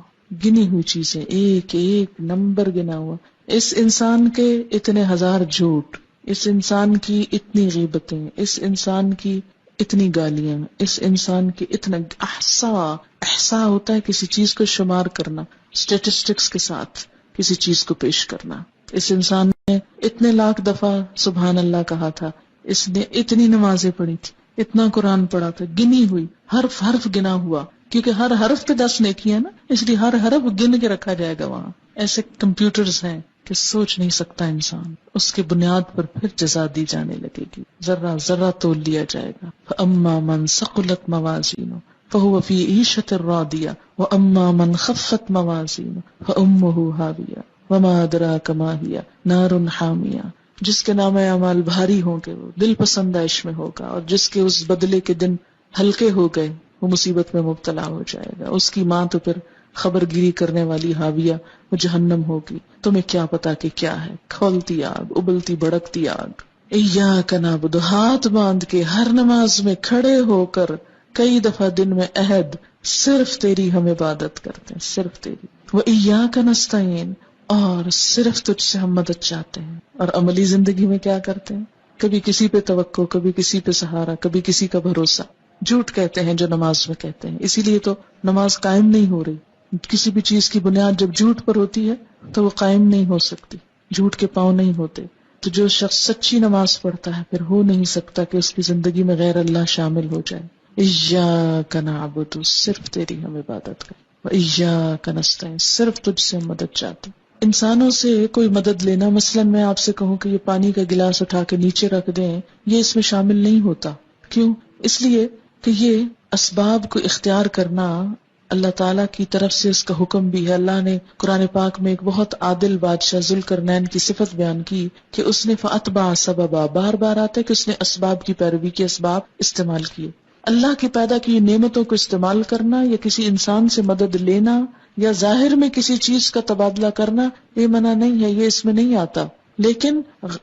گنی ہوئی چیزیں، ایک ایک نمبر گنا ہوا. اس انسان کے اتنے ہزار جھوٹ، اس انسان کی اتنی غیبتیں، اس انسان کی اتنی گالیاں، اس انسان کی اتنا احصا ہوتا ہے کسی چیز کو شمار کرنا، اسٹیٹسٹکس کے ساتھ کسی چیز کو پیش کرنا. اس انسان نے اتنے لاکھ دفعہ سبحان اللہ کہا تھا، اس نے اتنی نمازیں پڑھی تھی، اتنا قرآن پڑھا تھا، گنی ہوئی، حرف حرف گنا ہوا، کیونکہ ہر حرف پہ 10 نیکیاں نا، اس لیے ہر حرف گن کے رکھا جائے گا وہاں. ایسے کمپیوٹرز ہیں کہ سوچ نہیں سکتا انسان. اس کے بنیاد پر پھر جزا دی جانے لگے گی، ذرہ ذرہ تول لیا جائے گا. فَأَمَّا مَنْ ثَقُلَتْ مَوَازِينُهُ فَهُوَ فِي عِيشَةٍ رَاضِيَةٍ وَأَمَّا مَنْ خَفَّتْ مَوَازِينُهُ فَأُمُّهُ هَاوِيَةٌ وَمَا أَدْرَاكَ مَا هِيَ نَارٌ حَامِيَةٌ. جس کے نام اعمال بھاری ہوں گے وہ دل پسند عیش میں ہوگا، اور جس کے اس بدلے کے دن ہلکے ہو گئے وہ مصیبت میں مبتلا ہو جائے گا. اس کی ماں تو پھر خبر گیری کرنے والی حاویہ، وہ جہنم ہوگی. تمہیں کیا پتا کہ کیا ہے، کھولتی آگ، ابلتی بھڑکتی آگ. ایاک نعبد، ہاتھ باندھ کے ہر نماز میں کھڑے ہو کر کئی دفعہ دن میں عہد، صرف تیری ہم عبادت کرتے ہیں، صرف تیری. وایاک نستعین، اور صرف تجھ سے ہم مدد چاہتے ہیں. اور عملی زندگی میں کیا کرتے ہیں؟ کبھی کسی پہ توقع، کبھی کسی پہ سہارا، کبھی کسی کا بھروسہ. جھوٹ کہتے ہیں جو نماز میں کہتے ہیں، اسی لیے تو نماز قائم نہیں ہو رہی. کسی بھی چیز کی بنیاد جب جھوٹ پر ہوتی ہے تو وہ قائم نہیں ہو سکتی، جھوٹ کے پاؤں نہیں ہوتے. تو جو شخص سچی نماز پڑھتا ہے پھر ہو نہیں سکتا کہ اس کی زندگی میں غیر اللہ شامل ہو جائے. ایاک نعبد، صرف تیری ہم عبادت کریں. وایاک نستعین، صرف تجھ سے ہم مدد چاہتے ہیں. انسانوں سے کوئی مدد لینا، مثلا میں آپ سے کہوں کہ یہ پانی کا گلاس اٹھا کے نیچے رکھ دیں، یہ اس میں شامل نہیں ہوتا. کیوں؟ اس لیے کہ یہ اسباب کو اختیار کرنا اللہ تعالیٰ کی طرف سے اس کا حکم بھی ہے. اللہ نے قرآن پاک میں ایک بہت عادل بادشاہ ذوالقرنین کی صفت بیان کی کہ اس نے فَأَتْبَعَ سَبَبًا، بار بار آتا ہے کہ اس نے اسباب کی پیروی کی، اسباب استعمال کیے. اللہ کی پیدا کی نعمتوں کو استعمال کرنا یا کسی انسان سے مدد لینا یا ظاہر میں کسی چیز کا تبادلہ کرنا یہ منع نہیں ہے، یہ اس میں نہیں آتا. لیکن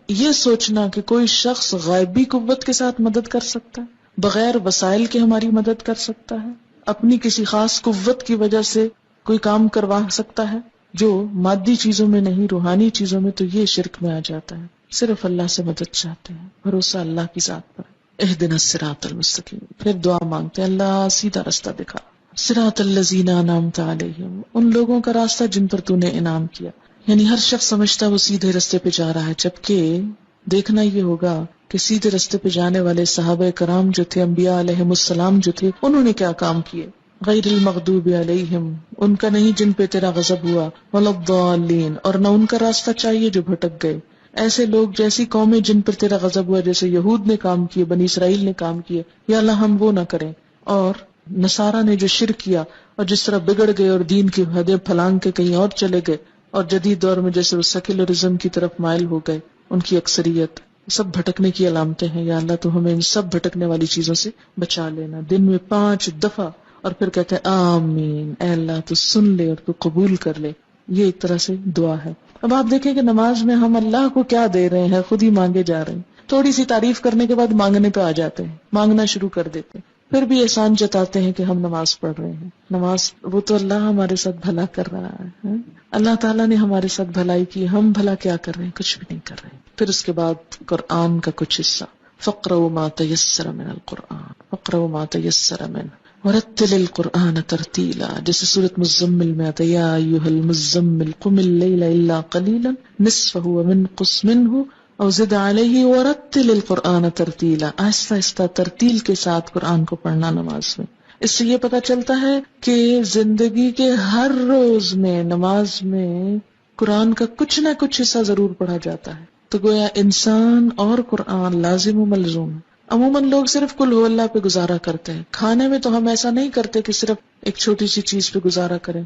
یہ سوچنا کہ کوئی شخص غائبی قوت کے ساتھ مدد کر سکتا ہے، بغیر وسائل کے ہماری مدد کر سکتا ہے، اپنی کسی خاص قوت کی وجہ سے کوئی کام کروا سکتا ہے جو مادی چیزوں میں نہیں، روحانی چیزوں میں، تو یہ شرک میں آ جاتا ہے. صرف اللہ سے مدد چاہتے ہیں، بھروسہ اللہ کی ذات پر. اہدنا الصراط المستقیم. پھر دعا مانگتے ہیں اللہ سیدھا راستہ دکھا، صراط الذین انعمت علیہم، ان لوگوں کا راستہ جن پر تو نے انعام کیا. یعنی ہر شخص سمجھتا وہ سیدھے رستے پہ جا رہا ہے، جبکہ دیکھنا یہ ہوگا کہ سیدھے رستے پہ جانے والے صحابہ کرام جو تھے، انبیاء علیہم السلام جو تھے، انہوں نے کیا کام کیے. غیر المغضوب علیہم، ان کا نہیں جن پہ تیرا غضب ہوا، ولا الضالین، اور نہ ان کا راستہ چاہیے جو بھٹک گئے. ایسے لوگ جیسی قومیں جن پر تیرا غضب ہوا، جیسے یہود نے کام کیے، بنی اسرائیل نے کام کیے، یا اللہ ہم وہ نہ کریں. اور نصارہ نے جو شرک کیا اور جس طرح بگڑ گئے اور دین کی حدیں پھلانگ کے کہیں اور چلے گئے، اور جدید دور میں جیسے وہ سیکولرزم کی طرف مائل ہو گئے، ان کی اکثریت، سب بھٹکنے کی علامتیں ہیں. یا اللہ تو ہمیں ان سب بھٹکنے والی چیزوں سے بچا لینا. دن میں 5 دفعہ، اور پھر کہتے ہیں آمین، اے اللہ تو سن لے اور تو قبول کر لے. یہ ایک طرح سے دعا ہے. اب آپ دیکھیں کہ نماز میں ہم اللہ کو کیا دے رہے ہیں، خود ہی مانگے جا رہے ہیں. تھوڑی سی تعریف کرنے کے بعد مانگنے پہ آ جاتے ہیں، مانگنا شروع کر دیتے ہیں، پھر بھی احسان جتاتے ہیں کہ ہم نماز پڑھ رہے ہیں. نماز، وہ تو اللہ ہمارے ساتھ بھلا کر رہا ہے. اللہ تعالیٰ نے ہمارے ساتھ بھلائی کی، ہم بھلا کیا کر رہے ہیں؟ کچھ بھی نہیں کر رہے ہیں. پھر اس کے بعد قرآن کا کچھ حصہ، فَاقْرَؤْا مَا تَيَسَّرَ مِنَ الْقُرْآنِ فَاقْرَؤْا مَا تَيَسَّرَ مِنْهُ وَرَتِّلِ الْقُرْآنَ تَرْتِيلًا. جیسے سورۃ مزمل میں آتا ہے، یا ایھا المزمل قم اللیل الا قلیلا نصفہ وانقص منہ او زد علیہ ورتل القرآن ترتیلا. آہستہ آہستہ ترتیل کے ساتھ قرآن کو پڑھنا نماز میں. اس سے یہ پتہ چلتا ہے کہ زندگی کے ہر روز میں نماز میں قرآن کا کچھ نہ کچھ حصہ ضرور پڑھا جاتا ہے. تو گویا انسان اور قرآن لازم و ملزوم ہے. عموماً لوگ صرف قل هو اللہ پہ گزارا کرتے ہیں. کھانے میں تو ہم ایسا نہیں کرتے کہ صرف ایک چھوٹی سی چیز پہ گزارا کریں،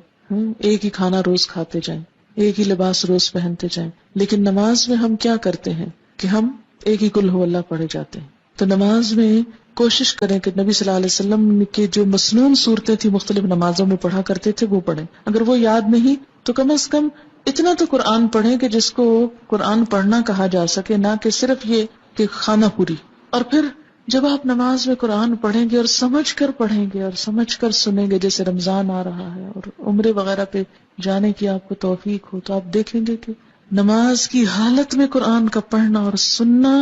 ایک ہی کھانا روز کھاتے جائیں، ایک ہی لباس روز پہنتے جائیں. لیکن نماز میں ہم کیا کرتے ہیں کہ ہم ایک ہی قل هو اللہ پڑھے جاتے ہیں. تو نماز میں کوشش کریں کہ نبی صلی اللہ علیہ وسلم کے جو مسنون صورتیں تھی مختلف نمازوں میں پڑھا کرتے تھے وہ پڑھیں. اگر وہ یاد نہیں تو کم از کم اتنا تو قرآن پڑھیں کہ جس کو قرآن پڑھنا کہا جا سکے، نہ کہ صرف یہ کہ خانہ پوری. اور پھر جب آپ نماز میں قرآن پڑھیں گے اور سمجھ کر پڑھیں گے اور سمجھ کر سنیں گے، جیسے رمضان آ رہا ہے اور عمرے وغیرہ پہ جانے کی آپ کو توفیق ہو، تو آپ دیکھیں گے کہ نماز کی حالت میں قرآن کا پڑھنا اور سننا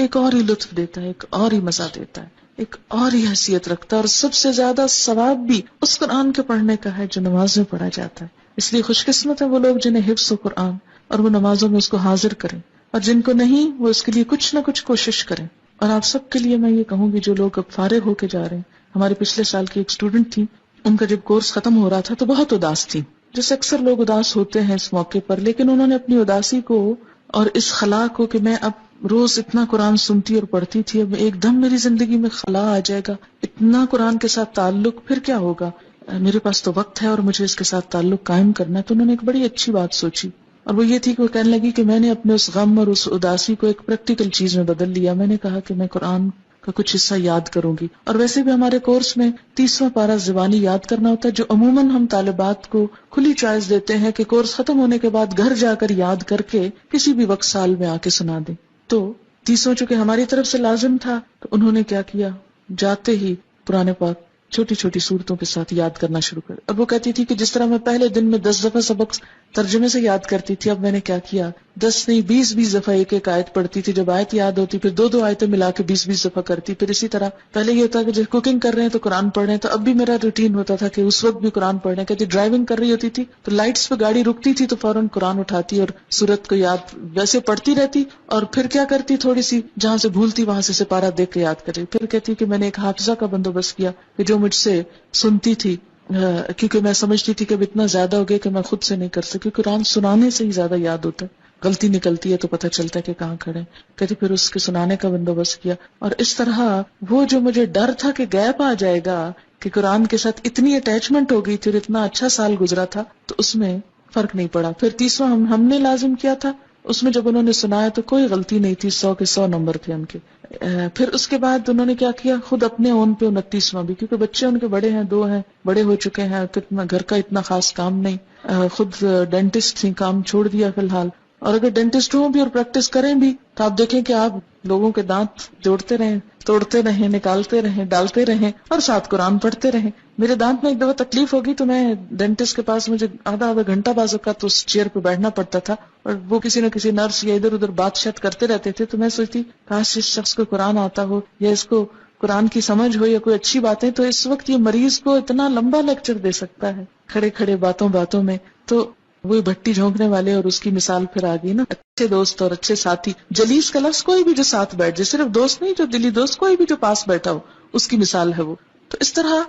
ایک اور ہی لطف دیتا ہے، ایک اور ہی مزہ دیتا ہے، ایک اور ہی حیثیت رکھتا ہے. اور سب سے زیادہ ثواب بھی اس قرآن کے پڑھنے کا ہے جو نماز میں پڑھا جاتا ہے. اس لیے خوش قسمت ہے وہ لوگ جنہیں حفظ و قرآن اور وہ نمازوں میں اس کو حاضر کریں، اور جن کو نہیں وہ اس کے لیے کچھ نہ کچھ کوشش کریں. اور آپ سب کے لیے میں یہ کہوں گی جو لوگ اب فارغ ہو کے جا رہے ہیں، ہمارے پچھلے سال کی ایک اسٹوڈنٹ تھی، ان کا جب کورس ختم ہو رہا تھا تو بہت اداس تھی، جیسے اکثر لوگ اداس ہوتے ہیں اس موقع پر. لیکن انہوں نے اپنی اداسی کو اور اس خلا کو کہ میں اب روز اتنا قرآن سنتی اور پڑھتی تھی، اب ایک دم میری زندگی میں خلا آ جائے گا، اتنا قرآن کے ساتھ تعلق، پھر کیا ہوگا؟ میرے پاس تو وقت ہے اور مجھے اس کے ساتھ تعلق قائم کرنا ہے. تو انہوں نے ایک بڑی اچھی بات سوچی، اور وہ یہ تھی کہ وہ کہنے لگی کہ میں نے اپنے اس غم اور اس اداسی کو ایک پریکٹیکل چیز میں بدل لیا. میں نے کہا کہ میں قرآن کا کچھ حصہ یاد کروں گی. اور ویسے بھی ہمارے کورس میں 30واں پارہ زبانی یاد کرنا ہوتا ہے، جو عموماً ہم طالبات کو کھلی چوائس دیتے ہیں کہ کورس ختم ہونے کے بعد گھر جا کر یاد کر کے کسی بھی وقت سال میں آ کے سنا دیں. تو 30واں چونکہ ہماری طرف سے لازم تھا، تو انہوں نے کیا کیا، جاتے ہی قرآن پاک چھوٹی چھوٹی صورتوں کے ساتھ یاد کرنا شروع کر. اب وہ کہتی تھی کہ جس طرح میں پہلے دن میں 10 دفعہ سبق ترجمے سے یاد کرتی تھی، اب میں نے کیا کیا، 10 نہیں 20 دفعہ ایک ایک آیت پڑھتی تھی. جب آیت یاد ہوتی پھر 2 آیتیں ملا کے 20 دفعہ کرتی. پھر اسی طرح پہلے یہ ہوتا کہ جب کوکنگ کر رہے ہیں تو قرآن پڑھ رہے ہیں، تو اب بھی میرا روٹین ہوتا تھا کہ اس وقت بھی قرآن پڑھ رہے ہیں. کہتی ڈرائیونگ کر رہی ہوتی تھی تو لائٹس پہ گاڑی رکتی تھی تو فوراً قرآن اٹھاتی اور سورت کو یاد ویسے پڑھتی رہتی، اور پھر کیا کرتی، تھوڑی سی جہاں سے بھولتی وہاں سے سپارہ دیکھ کے یاد کر رہی. پھر کہتی کہ میں نے ایک حافظہ کا بندوبست کیا کہ جو مجھ سے سنتی تھی، کیونکہ میں سمجھتی تھی کہ اب اتنا زیادہ ہو گیا کہ میں خود سے نہیں کر سکی. قرآن سنانے سے ہی زیادہ یاد ہوتا ہے، غلطی نکلتی ہے تو پتہ چلتا ہے کہ کہاں کھڑے. کہتی پھر اس کے سنانے کا بندوبست کیا. اور اس طرح وہ جو مجھے ڈر تھا کہ گیپ آ جائے گا، کہ قرآن کے ساتھ اتنی اٹیچمنٹ ہو گئی تھی اور اتنا اچھا سال گزرا تھا، تو اس میں فرق نہیں پڑا. پھر 30واں ہم نے لازم کیا تھا، اس میں جب انہوں نے سنایا تو کوئی غلطی نہیں تھی، 100 کے 100 نمبر تھے ان کے. پھر اس کے بعد انہوں نے کیا کیا، خود اپنے اون پہ 29واں بھی، کیونکہ بچے ان کے بڑے ہیں، 2 ہیں، بڑے ہو چکے ہیں، گھر کا اتنا خاص کام نہیں. خود ڈینٹسٹ تھی، کام چھوڑ دیا فی الحال. اور اگر ڈینٹسٹ ہوں بھی اور پریکٹس کریں بھی تو آپ دیکھیں کہ آپ لوگوں کے دانت جوڑتے رہیں، توڑتے رہیں، نکالتے رہیں، ڈالتے رہیں اور ساتھ قرآن پڑھتے رہیں. میرے دانت میں ایک دفعہ تکلیف ہوگی تو میں ڈینٹسٹ کے پاس مجھے آدھا گھنٹہ بعض اوقات تو اس چیئر پہ بیٹھنا پڑتا تھا، اور وہ کسی نہ کسی نرس یا ادھر ادھر بات شات کرتے رہتے تھے. تو میں سوچتی کاش اس شخص کو قرآن آتا ہو یا اس کو قرآن کی سمجھ ہو یا کوئی اچھی باتیں، تو اس وقت یہ مریض کو اتنا لمبا لیکچر دے سکتا ہے کھڑے کھڑے باتوں باتوں میں. تو وہی بھٹی جھونکنے والے اور اس کی مثال پھر آ گئی نا. اچھے دوست اور اچھے ساتھی، جلیس کا لفظ کوئی بھی جو ساتھ بیٹھ جائے، صرف دوست نہیں، جو دلی دوست، کوئی بھی جو پاس بیٹھا ہو، اس کی مثال ہے وہ. تو اس طرح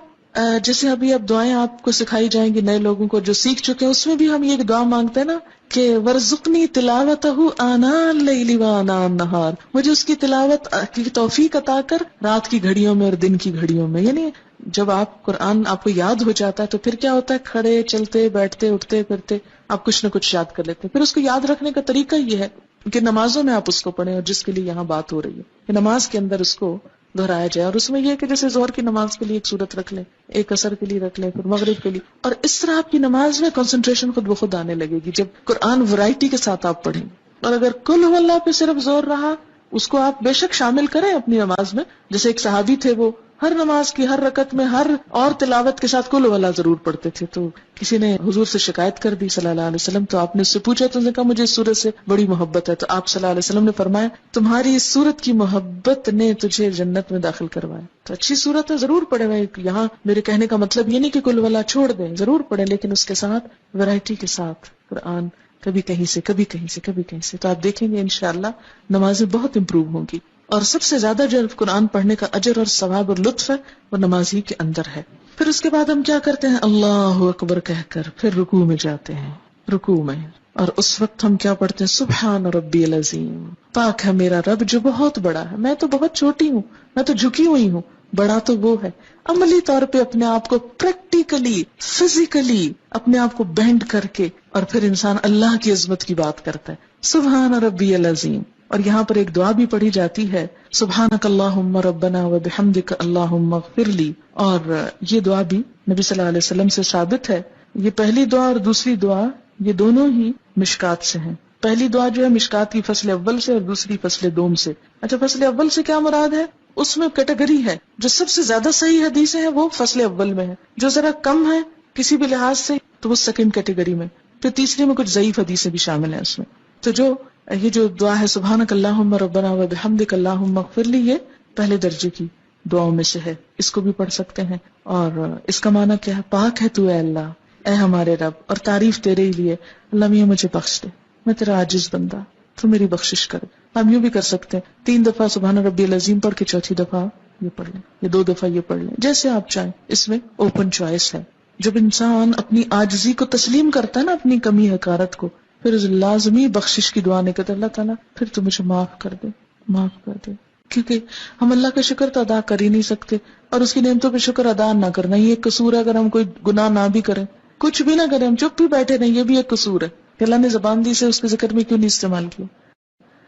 جیسے ابھی اب دعائیں آپ کو سکھائی جائیں گی نئے لوگوں کو جو سیکھ چکے ہیں، اس میں بھی ہم یہ دعا مانگتے ہیں نا کہ ورزقنی تلاوتہ آناء اللیل وآناء النہار، مجھے اس کی تلاوت کی توفیق عطا کر رات کی گھڑیوں میں اور دن کی گھڑیوں میں. یعنی جب آپ قرآن آپ کو یاد ہو جاتا ہے تو پھر کیا ہوتا ہے، کھڑے چلتے بیٹھتے اٹھتے پھرتے آپ کچھ نہ کچھ یاد کر لیتے. پھر اس کو یاد رکھنے کا طریقہ یہ ہے کہ نمازوں میں آپ اس کو پڑھیں، اور جس کے لیے یہاں بات ہو رہی ہے کہ نماز کے اندر اس کو دہرایا جائے. اور اس میں یہ کہ جیسے ظہر کی نماز کے لیے ایک سورت رکھ لیں، ایک عصر کے لیے رکھ لیں، پھر مغرب کے لیے، اور اس طرح آپ کی نماز میں کنسنٹریشن خود بخود آنے لگے گی جب قرآن ورائٹی کے ساتھ آپ پڑھیں. اور اگر کل ہو اللہ پہ صرف زور رہا، اس کو آپ بے شک شامل کریں اپنی نماز میں. جیسے ایک صحابی تھے، وہ ہر نماز کی ہر رکعت میں ہر اور تلاوت کے ساتھ کل والا ضرور پڑھتے تھے. تو کسی نے حضور سے شکایت کر دی صلی اللہ علیہ وسلم، تو آپ نے اس سے پوچھا تو انہوں نے کہا مجھے اس سورت سے بڑی محبت ہے. تو آپ صلی اللہ علیہ وسلم نے فرمایا تمہاری اس سورت کی محبت نے تجھے جنت میں داخل کروایا. تو اچھی سورت ہے، ضرور پڑھیں. یہاں میرے کہنے کا مطلب یہ نہیں کہ کل والا چھوڑ دیں، ضرور پڑھیں، لیکن اس کے ساتھ ورائٹی کے ساتھ قرآن، کبھی کہیں سے کبھی کہیں سے کبھی کہیں سے. تو آپ دیکھیں گے انشاءاللہ نمازیں بہت امپروو ہوں گی. اور سب سے زیادہ جو قرآن پڑھنے کا اجر اور ثواب اور لطف ہے وہ نماز ہی کے اندر ہے. پھر اس کے بعد ہم کیا کرتے ہیں، اللہ اکبر کہہ کر پھر رکوع میں جاتے ہیں. رکوع میں اور اس وقت ہم کیا پڑھتے ہیں، سبحان ربی العظیم، پاک ہے میرا رب جو بہت بڑا ہے، میں تو بہت چھوٹی ہوں، میں تو جھکی ہوئی ہوں، بڑا تو وہ ہے. عملی طور پہ اپنے آپ کو پریکٹیکلی فزیکلی اپنے آپ کو بینڈ کر کے اور پھر انسان اللہ کی عظمت کی بات کرتا ہے، سبحان ربی العظیم. اور یہاں پر ایک دعا بھی پڑھی جاتی ہے، سبحانک اللہم ربنا وبحمدک اللہم اغفر لی. اور یہ دعا بھی نبی صلی اللہ علیہ وسلم سے ثابت ہے. یہ پہلی دعا اور دوسری دعا یہ دونوں ہی مشکات سے ہیں. پہلی دعا جو ہے مشکات کی فصل اول سے اور دوسری فصل دوم سے. اچھا، فصل اول سے کیا مراد ہے، اس میں کیٹیگری ہے. جو سب سے زیادہ صحیح حدیثیں ہیں وہ فصل اول میں ہے، جو ذرا کم ہے کسی بھی لحاظ سے تو وہ سیکنڈ کیٹیگری میں، پھر تیسری میں کچھ ضعیف حدیثیں بھی شامل ہیں اس میں. تو جو یہ جو دعا ہے سبحانک اللہم ربنا وبحمدک اللہم اغفر لی، یہ پہلے درجے کی دعاؤں میں سے ہے، اس کو بھی پڑھ سکتے ہیں. اور اس کا معنی کیا ہے، پاک ہے تو اے اللہ، اے ہمارے رب، اور تعریف تیرے ہی لیے، اللہ میاں مجھے بخش دے، میں تیرا عاجز بندہ، تو میری بخشش کر. ہم یوں بھی کر سکتے ہیں 3 دفعہ سبحان ربی العظیم پڑھ کے چوتھی دفعہ یہ پڑھ لیں، یا 2 دفعہ یہ پڑھ لیں، جیسے آپ چاہیں. اس میں اوپن چوائس ہے. جب انسان اپنی عاجزی کو تسلیم کرتا ہے نا، اپنی کمی حقارت کو، پھر لازمی بخشش کی دعا نہیں کرتے، اللہ تعالیٰ پھر تو مجھے معاف کر دے، معاف کر دے. کیونکہ ہم اللہ کا شکر تو ادا کر ہی نہیں سکتے، اور اس کی نعمتوں پہ شکر ادا نہ کرنا یہ ایک قصور ہے. اگر ہم کوئی گناہ نہ بھی کریں، کچھ بھی نہ کریں، ہم چپ بھی بیٹھے نہیں، یہ بھی ایک قصور ہے کہ اللہ نے زبان دی سے اس کے ذکر میں کیوں نہیں استعمال کیا.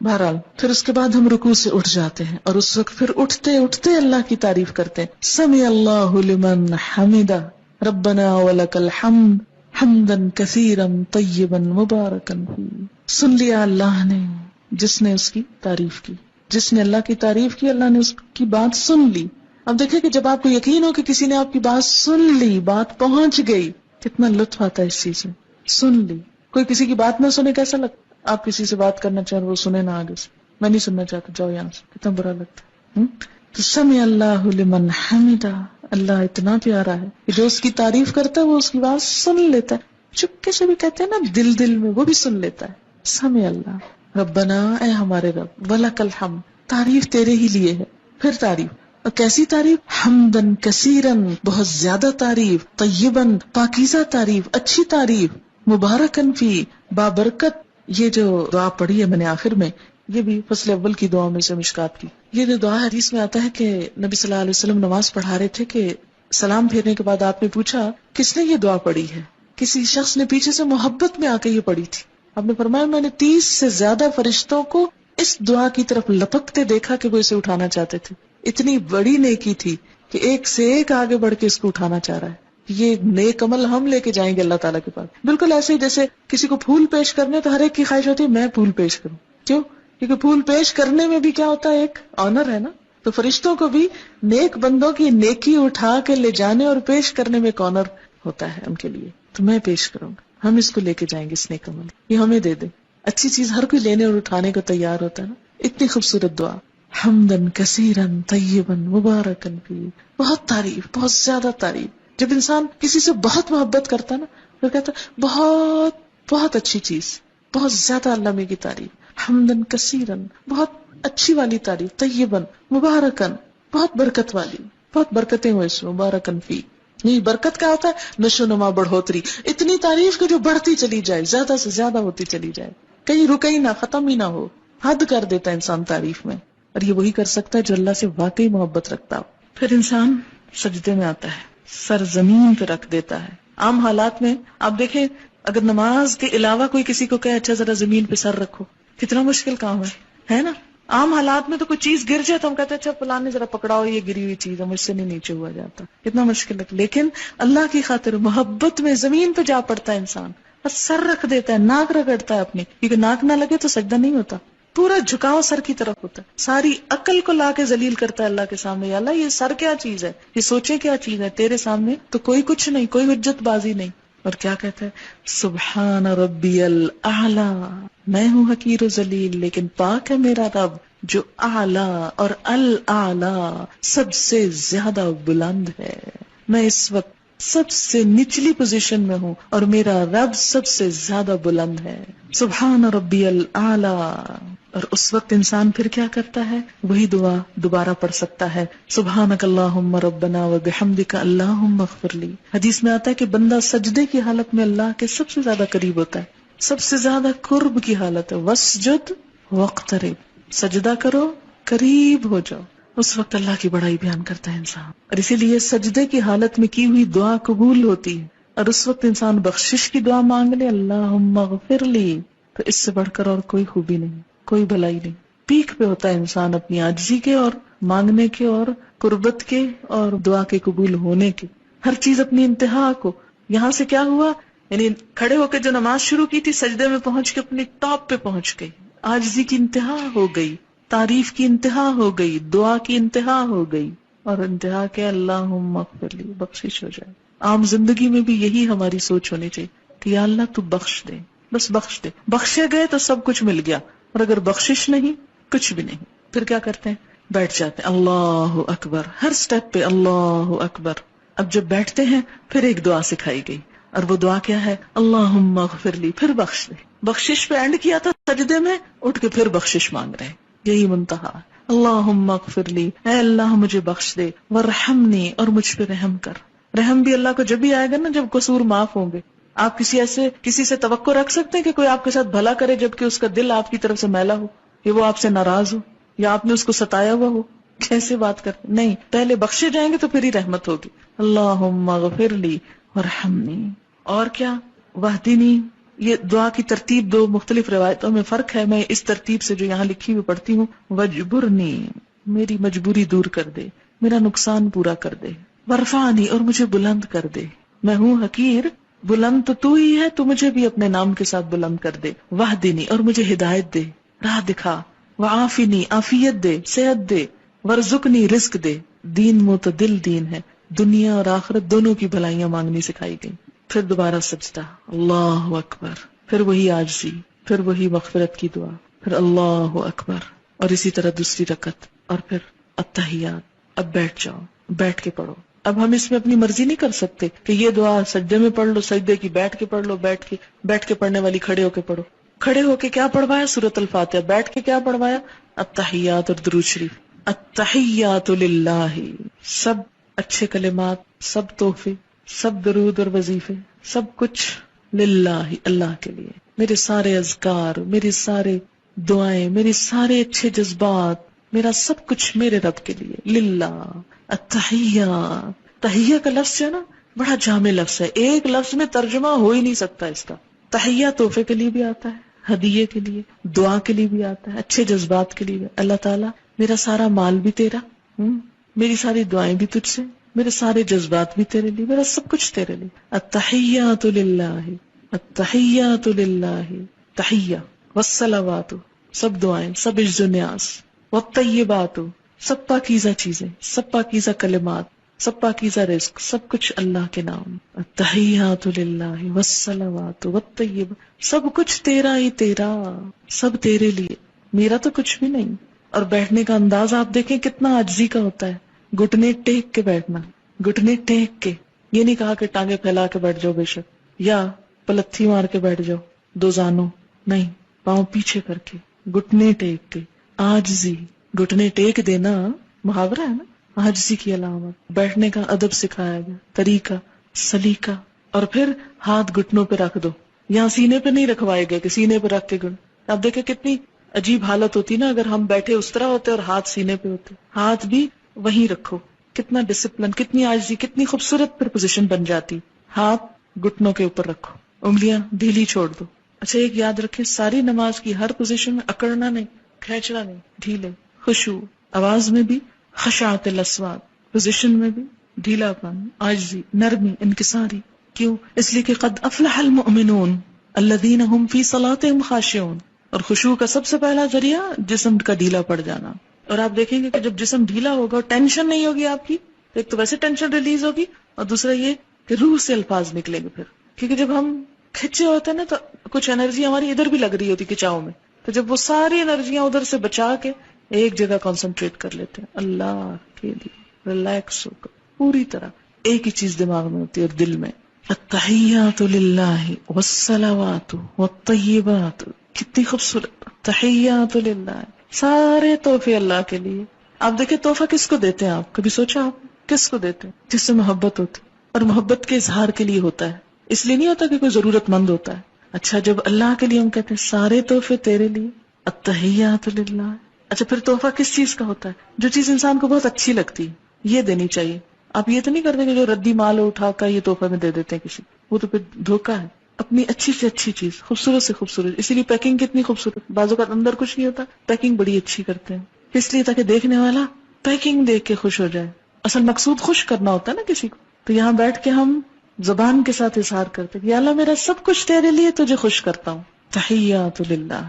بہرحال پھر اس کے بعد ہم رکوع سے اٹھ جاتے ہیں، اور اس وقت پھر اٹھتے اٹھتے اللہ کی تعریف کرتے ہیں. سمع اللہ لمن حمدہ ربنا ولک الحمد حمدا کثیرا طیبا مبارکا فیہ. سن لیا اللہ نے، جس نے اس کی تعریف کی، جس نے اللہ کی تعریف کی، اللہ نے اس کی بات سن لی. اب دیکھیں کہ جب آپ کو یقین ہو کہ کسی نے آپ کی بات سن لی، بات پہنچ گئی، کتنا لطف آتا ہے اس چیز میں. سن لی. کوئی کسی کی بات نہ سنے کیسا لگتا؟ آپ کسی سے بات کرنا چاہیں وہ سنے نہ آگے سے، میں نہیں سننا چاہتا، جاؤ یہاں سے، کتنا برا لگتا ہے. تو سمع اللہ لمن حمدہ، اللہ اتنا پیارا ہے کہ جو اس کی تعریف کرتا ہے وہ اس کی بات سن لیتا ہے. چپکے سے بھی کہتے ہیں نا، دل دل میں، وہ بھی سن لیتا ہے. سمع اللہ ربنا، اے ہمارے رب، ولک الحمد، تعریف تیرے ہی لیے ہے. پھر تعریف، اور کیسی تعریف، حمدن کثیرن، بہت زیادہ تعریف، طیبن، پاکیزہ تعریف، اچھی تعریف، مبارکن فی، بابرکت. یہ جو دعا پڑھی ہے میں نے آخر میں، یہ بھی فصل اول کی دعاؤں میں سے مشکات کی. یہ جو دعا حدیث میں آتا ہے کہ نبی صلی اللہ علیہ وسلم نماز پڑھا رہے تھے کہ سلام پھیرنے کے بعد آپ نے پوچھا کس نے یہ دعا پڑھی ہے. کسی شخص نے پیچھے سے محبت میں آ کے یہ پڑھی تھی. آپ نے فرمایا میں نے 30 سے زیادہ فرشتوں کو اس دعا کی طرف لپکتے دیکھا کہ وہ اسے اٹھانا چاہتے تھے. اتنی بڑی نیکی تھی کہ ایک سے ایک آگے بڑھ کے اس کو اٹھانا چاہ رہا ہے. یہ نیک عمل ہم لے کے جائیں گے اللہ تعالیٰ کے پاس. بالکل ایسے ہی جیسے کسی کو پھول پیش کرنے تو ہر ایک کی خواہش ہوتی ہے میں پھول پیش کروں. کیوں؟ کیونکہ پھول پیش کرنے میں بھی کیا ہوتا ہے، ایک آنر ہے نا. تو فرشتوں کو بھی نیک بندوں کی نیکی اٹھا کے لے جانے اور پیش کرنے میں ایک آنر ہوتا ہے ان کے لیے. تو میں پیش کروں گا، ہم اس کو لے کے جائیں گے، اس نیک عمل یہ ہمیں دے دے. اچھی چیز ہر کوئی لینے اور اٹھانے کو تیار ہوتا ہے نا. اتنی خوبصورت دعا. حمدن کثیرن طیبا مبارکن فی. بہت تعریف، بہت زیادہ تعریف. جب انسان کسی سے بہت محبت کرتا نا پھر کہتا بہت بہت اچھی چیز، بہت زیادہ اللہ کی تعریف. حمدن کثیرن بہت اچھی والی تعریف، طیبن مبارکن بہت برکت والی، بہت برکتیں ہوئے اس میں. مبارکن فی، یہ برکت کیا ہوتا ہے؟ نشو نما، بڑھوتری. اتنی تعریف کہ جو بڑھتی چلی جائے، زیادہ سے زیادہ ہوتی چلی جائے، کہیں رکے ہی نہ، ختم ہی نہ ہو. حد کر دیتا ہے انسان تعریف میں، اور یہ وہی کر سکتا ہے جو اللہ سے واقعی محبت رکھتا ہو. پھر انسان سجدے میں آتا ہے، سر زمین پہ رکھ دیتا ہے. عام حالات میں آپ دیکھیں، اگر نماز کے علاوہ کوئی کسی کو کہے اچھا ذرا زمین پہ سر رکھو، کتنا مشکل کام ہے نا. عام حالات میں تو کوئی چیز گر جائے تو ہم کہتے ہیں اچھا فلاں نے ذرا پکڑاؤ، یہ گری ہوئی چیز ہے، مجھ سے نہیں نیچے ہوا جاتا. کتنا مشکل ہے. لیکن اللہ کی خاطر محبت میں زمین پہ جا پڑتا ہے انسان اور سر رکھ دیتا ہے، ناک رگڑتا ہے اپنی، کیونکہ ناک نہ لگے تو سجدہ نہیں ہوتا. پورا جھکاؤ سر کی طرف ہوتا ہے. ساری عقل کو لا کے ذلیل کرتا ہے اللہ کے سامنے. یا اللہ یہ سر کیا چیز ہے، یہ سوچے کیا چیز ہے، تیرے سامنے تو کوئی کچھ نہیں، کوئی حجت بازی نہیں. اور کیا کہتا ہے؟ سبحان ربی الاعلی، میں ہوں حقیر و ذلیل لیکن پاک ہے میرا رب جو اعلی اور الاعلی سب سے زیادہ بلند ہے. میں اس وقت سب سے نچلی پوزیشن میں ہوں اور میرا رب سب سے زیادہ بلند ہے. سبحان ربی الاعلی. اور اس وقت انسان پھر کیا کرتا ہے؟ وہی دعا دوبارہ پڑھ سکتا ہے، سبحانک اللہم ربنا وبحمدک اللہم اغفر لی. حدیث میں آتا ہے کہ بندہ سجدے کی حالت میں اللہ کے سب سے زیادہ قریب ہوتا ہے، سب سے زیادہ قرب کی حالت ہے. واسجد واقترب، سجدہ کرو قریب ہو جاؤ. اس وقت اللہ کی بڑائی بیان کرتا ہے انسان، اور اسی لیے سجدے کی حالت میں کی ہوئی دعا قبول ہوتی ہے. اور اس وقت انسان بخشش کی دعا مانگ لے، اللہم اغفر لی، تو اس سے بڑھ کر اور کوئی خوبی نہیں، کوئی بھلائی نہیں. پیک پہ ہوتا ہے انسان اپنی عاجزی کے اور مانگنے کے اور قربت کے اور دعا کے قبول ہونے کے. ہر چیز اپنی انتہا کو. یہاں سے کیا ہوا؟ یعنی کھڑے ہو کے جو نماز شروع کی تھی، سجدے میں پہنچ کے اپنی ٹاپ پہ پہنچ گئی، عاجزی کی انتہا ہو گئی، تعریف کی انتہا ہو گئی، دعا کی انتہا ہو گئی. اور انتہا کے اللہم اغفر لی، بخشش ہو جائے. عام زندگی میں بھی یہی ہماری سوچ ہونی چاہیے کہ یا اللہ تو بخش دے، بس بخش دے. بخشے گئے تو سب کچھ مل گیا، اور اگر بخشش نہیں، کچھ بھی نہیں. پھر کیا کرتے ہیں؟ بیٹھ جاتے ہیں. اللہ اکبر، ہر سٹیپ پہ اللہ اکبر. اب جب بیٹھتے ہیں پھر ایک دعا سکھائی گئی، اور وہ دعا کیا ہے؟ اللہم اغفر لی، پھر بخش دے. بخشش پہ اینڈ کیا تھا سجدے میں، اٹھ کے پھر بخشش مانگ رہے ہیں. یہی منتہا. اللہم اغفر لی، اے اللہ مجھے بخش دے، ورحمنی، اور مجھ پہ رحم کر. رحم بھی اللہ کو جب بھی آئے گا نا جب قصور معاف ہوں گے. آپ کسی سے توقع رکھ سکتے ہیں کہ کوئی آپ کے ساتھ بھلا کرے جبکہ اس کا دل آپ کی طرف سے میلا ہو، یا وہ آپ سے ناراض ہو، یا آپ نے اس کو ستایا ہوا ہو؟ کیسے بات کرتے؟ نہیں، پہلے بخشے جائیں گے تو پھر ہی رحمت ہوگی. اللہم اغفر لی ورحمنی. اور کیا؟ واہدنی. یہ دعا کی ترتیب دو مختلف روایتوں میں فرق ہے، میں اس ترتیب سے جو یہاں لکھی ہوئی پڑھتی ہوں. وجبرنی، میری مجبوری دور کر دے، میرا نقصان پورا کر دے. ورفعنی، اور مجھے بلند کر دے. میں ہوں حقیر، بلند تو ہی ہے، تو مجھے بھی اپنے نام کے ساتھ بلند کر دے. واہدنی، اور مجھے ہدایت دے، راہ دکھا. وعافنی، عافیت دے، صحت دے. ورزقنی، رزق دے. دین معتدل دین ہے، دنیا اور آخرت دونوں کی بھلائیاں مانگنی سکھائی گئی. پھر دوبارہ سجدہ، اللہ اکبر. پھر وہی عاجزی، پھر وہی مغفرت کی دعا، پھر اللہ اکبر. اور اسی طرح دوسری رکعت، اور پھر التحیات. اب بیٹھ جاؤ، بیٹھ کے پڑھو. اب ہم اس میں اپنی مرضی نہیں کر سکتے کہ یہ دعا سجدے میں پڑھ لو، سجدے کی بیٹھ کے پڑھ لو، بیٹھ کے پڑھنے والی کھڑے ہو کے پڑھو. کھڑے ہو کے کیا پڑھوایا؟ سورۃ الفاتحہ. بیٹھ کے کیا پڑھوایا؟ التحیات اور درود شریف. التحیات للہ، سب اچھے کلمات، سب تحفے، سب درود اور وظیفے، سب کچھ للہ، اللہ کے لیے. میرے سارے اذکار، میری سارے دعائیں، میرے سارے اچھے جذبات، میرا سب کچھ میرے رب کے لیے، للہ. التحیہ، تحیہ کا لفظ ہے نا، بڑا جامع لفظ ہے، ایک لفظ میں ترجمہ ہو ہی نہیں سکتا اس کا. تحیہ تحفے کے لیے بھی آتا ہے، ہدیے کے لیے، دعا کے لیے بھی آتا ہے، اچھے جذبات کے لیے بھی. اللہ تعالیٰ میرا سارا مال بھی تیرا، میری ساری دعائیں بھی تجھ سے، میرے سارے جذبات بھی تیرے لیے، میرا سب کچھ تیرے لیے. التحیات للہ، التحیات للہ، تحیہ. والصلوات، سب دعائیں، سب عز و نیاز. والطیبات، سب پاکیزہ چیزیں، سب پاکیزہ کلمات، سب پاکیزہ رزق، سب کچھ اللہ کے نام. التحیات للہ والصلوات والطیبات، سب کچھ تیرا ہی تیرا، سب تیرے لیے، میرا تو کچھ بھی نہیں. اور بیٹھنے کا انداز آپ دیکھیں کتنا عاجزی کا ہوتا ہے. گھٹنے ٹیک کے بیٹھنا، گھٹنے ٹیک کے. یہ نہیں کہا کہ ٹانگیں پھیلا کے بیٹھ جاؤ بے شک، یا پلتھی مار کے بیٹھ جاؤ دو زانوں، نہیں، پاؤں پیچھے کر کے گھٹنے ٹیک کے. عاجزی، گھٹنے ٹیک دینا محاورہ ہے نا، عاجزی کی علامت. بیٹھنے کا ادب سکھایا گیا، طریقہ، سلیقہ. اور پھر ہاتھ گھٹنوں پہ رکھ دو. یہاں سینے پہ نہیں رکھوائے گئے کہ سینے پہ رکھ کے گھٹ. آپ دیکھیں کتنی عجیب حالت ہوتی نا اگر ہم بیٹھے اس طرح ہوتے اور ہاتھ سینے پہ ہوتے. ہاتھ بھی وہیں رکھو. کتنا ڈسپلن، کتنی عاجزی، کتنی خوبصورت پھر پوزیشن بن جاتی. ہاتھ گھٹنوں کے اوپر رکھو، انگلیاں ڈھیلی چھوڑ دو. اچھا ایک یاد رکھیں، ساری نماز کی ہر پوزیشن میں اکڑنا نہیں، کھینچنا نہیں، ڈھیلے. خشوع، آواز میں بھی خشاعت الاصوات، پوزیشن میں بھی ڈھیلا پن، عاجزی، نرمی، انکساری. کیوں؟ اس لیے کہ قد افلح المؤمنون الذین هم فی صلاتهم خاشعون. اور خشوع کا سب سے پہلا ذریعہ جسم کا ڈھیلا پڑ جانا. اور آپ دیکھیں گے کہ جب جسم ڈھیلا ہوگا اور ٹینشن نہیں ہوگی آپ کی، ایک تو ویسے ٹینشن ریلیز ہوگی، اور دوسرا یہ کہ روح سے الفاظ نکلیں گے پھر. کیونکہ جب ہم کھچے ہوتے ہیں نا تو کچھ انرجی ہماری ادھر بھی لگ رہی ہوتی کھچاؤ میں، تو جب وہ ساری انرجیاں ادھر سے بچا کے ایک جگہ کانسنٹریٹ کر لیتے ہیں اللہ کے لیے، ریلیکس ہو کر پوری طرح ایک ہی چیز دماغ میں ہوتی ہے اور دل میں. التحیات للہ والصلوات والطیبات. کتنی خوبصورت تحیات للہ، سارے تحفے اللہ کے لیے. آپ دیکھیں تحفہ کس کو دیتے ہیں؟ آپ کبھی سوچا آپ کس کو دیتے ہیں؟ جس سے محبت ہوتی، اور محبت کے اظہار کے لیے ہوتا ہے، اس لیے نہیں ہوتا کہ کوئی ضرورت مند ہوتا ہے. اچھا جب اللہ کے لیے ہم کہتے ہیں سارے تحفے تیرے لیے، التحیات للہ. اچھا پھر تحفہ کس چیز کا ہوتا ہے؟ جو چیز انسان کو بہت اچھی لگتی یہ دینی چاہیے. آپ یہ تو نہیں کرتے کہ جو ردی مال اٹھا کر یہ تحفہ میں دے دیتے ہیں کسی، وہ تو پھر دھوکہ ہے. اپنی اچھی سے اچھی چیز، خوبصورت سے خوبصورت. اسی لیے پیکنگ کتنی خوبصورت، بعض اوقات اندر کچھ نہیں ہوتا، پیکنگ بڑی اچھی کرتے ہیں، اس لیے تاکہ دیکھنے والا پیکنگ دیکھ کے خوش ہو جائے. اصل مقصود خوش کرنا ہوتا ہے نا کسی کو. تو یہاں بیٹھ کے ہم زبان کے ساتھ اظہار کرتے کہ یا اللہ میرا سب کچھ تیرے لیے، تجھے خوش کرتا ہوں. تحیات للہ،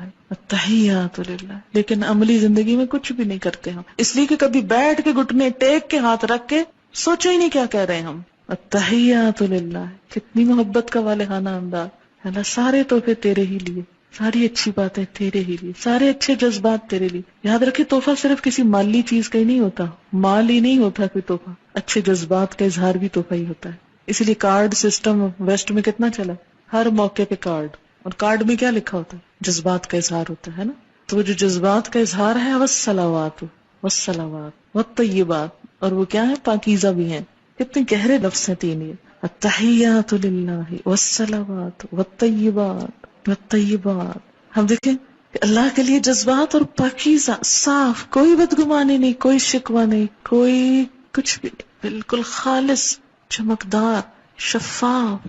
تحیات للہ. لیکن عملی زندگی میں کچھ بھی نہیں کرتے ہم، اس لیے کہ کبھی بیٹھ کے گھٹنے ٹیک کے ہاتھ رکھ کے سوچو ہی نہیں کیا کہہ رہے ہیں ہم. التحیات للہ، کتنی محبت کا والہانہ انداز. اللہ سارے تحفے تیرے ہی لیے، ساری اچھی باتیں تیرے ہی لیے، سارے اچھے جذبات تیرے لیے. یاد رکھے تحفہ صرف کسی مالی چیز کا ہی نہیں ہوتا، مال ہی نہیں ہوتا کوئی تحفہ، اچھے جذبات کا اظہار بھی تحفہ ہی ہوتا ہے. اسی لیے کارڈ سسٹم ویسٹ میں کتنا چلا، ہر موقع پہ کارڈ. اور کارڈ میں کیا لکھا ہوتا ہے؟ جذبات کا اظہار ہوتا ہے نا. تو وہ جو جذبات کا اظہار ہے والصلوات والصلوات والطیبات، اور وہ کیا ہے؟ پاکیزہ بھی ہیں. کتنے گہرے لفظ ہیں تین. یہ التحیات للہ والصلوات والطیبات والطیبات. ہم دیکھیں کہ اللہ کے لیے جذبات اور پاکیزہ، صاف، کوئی بدگمانی نہیں، کوئی شکوہ نہیں، کوئی کچھ بھی نہیں، بالکل خالص، چمکدار، شفاف.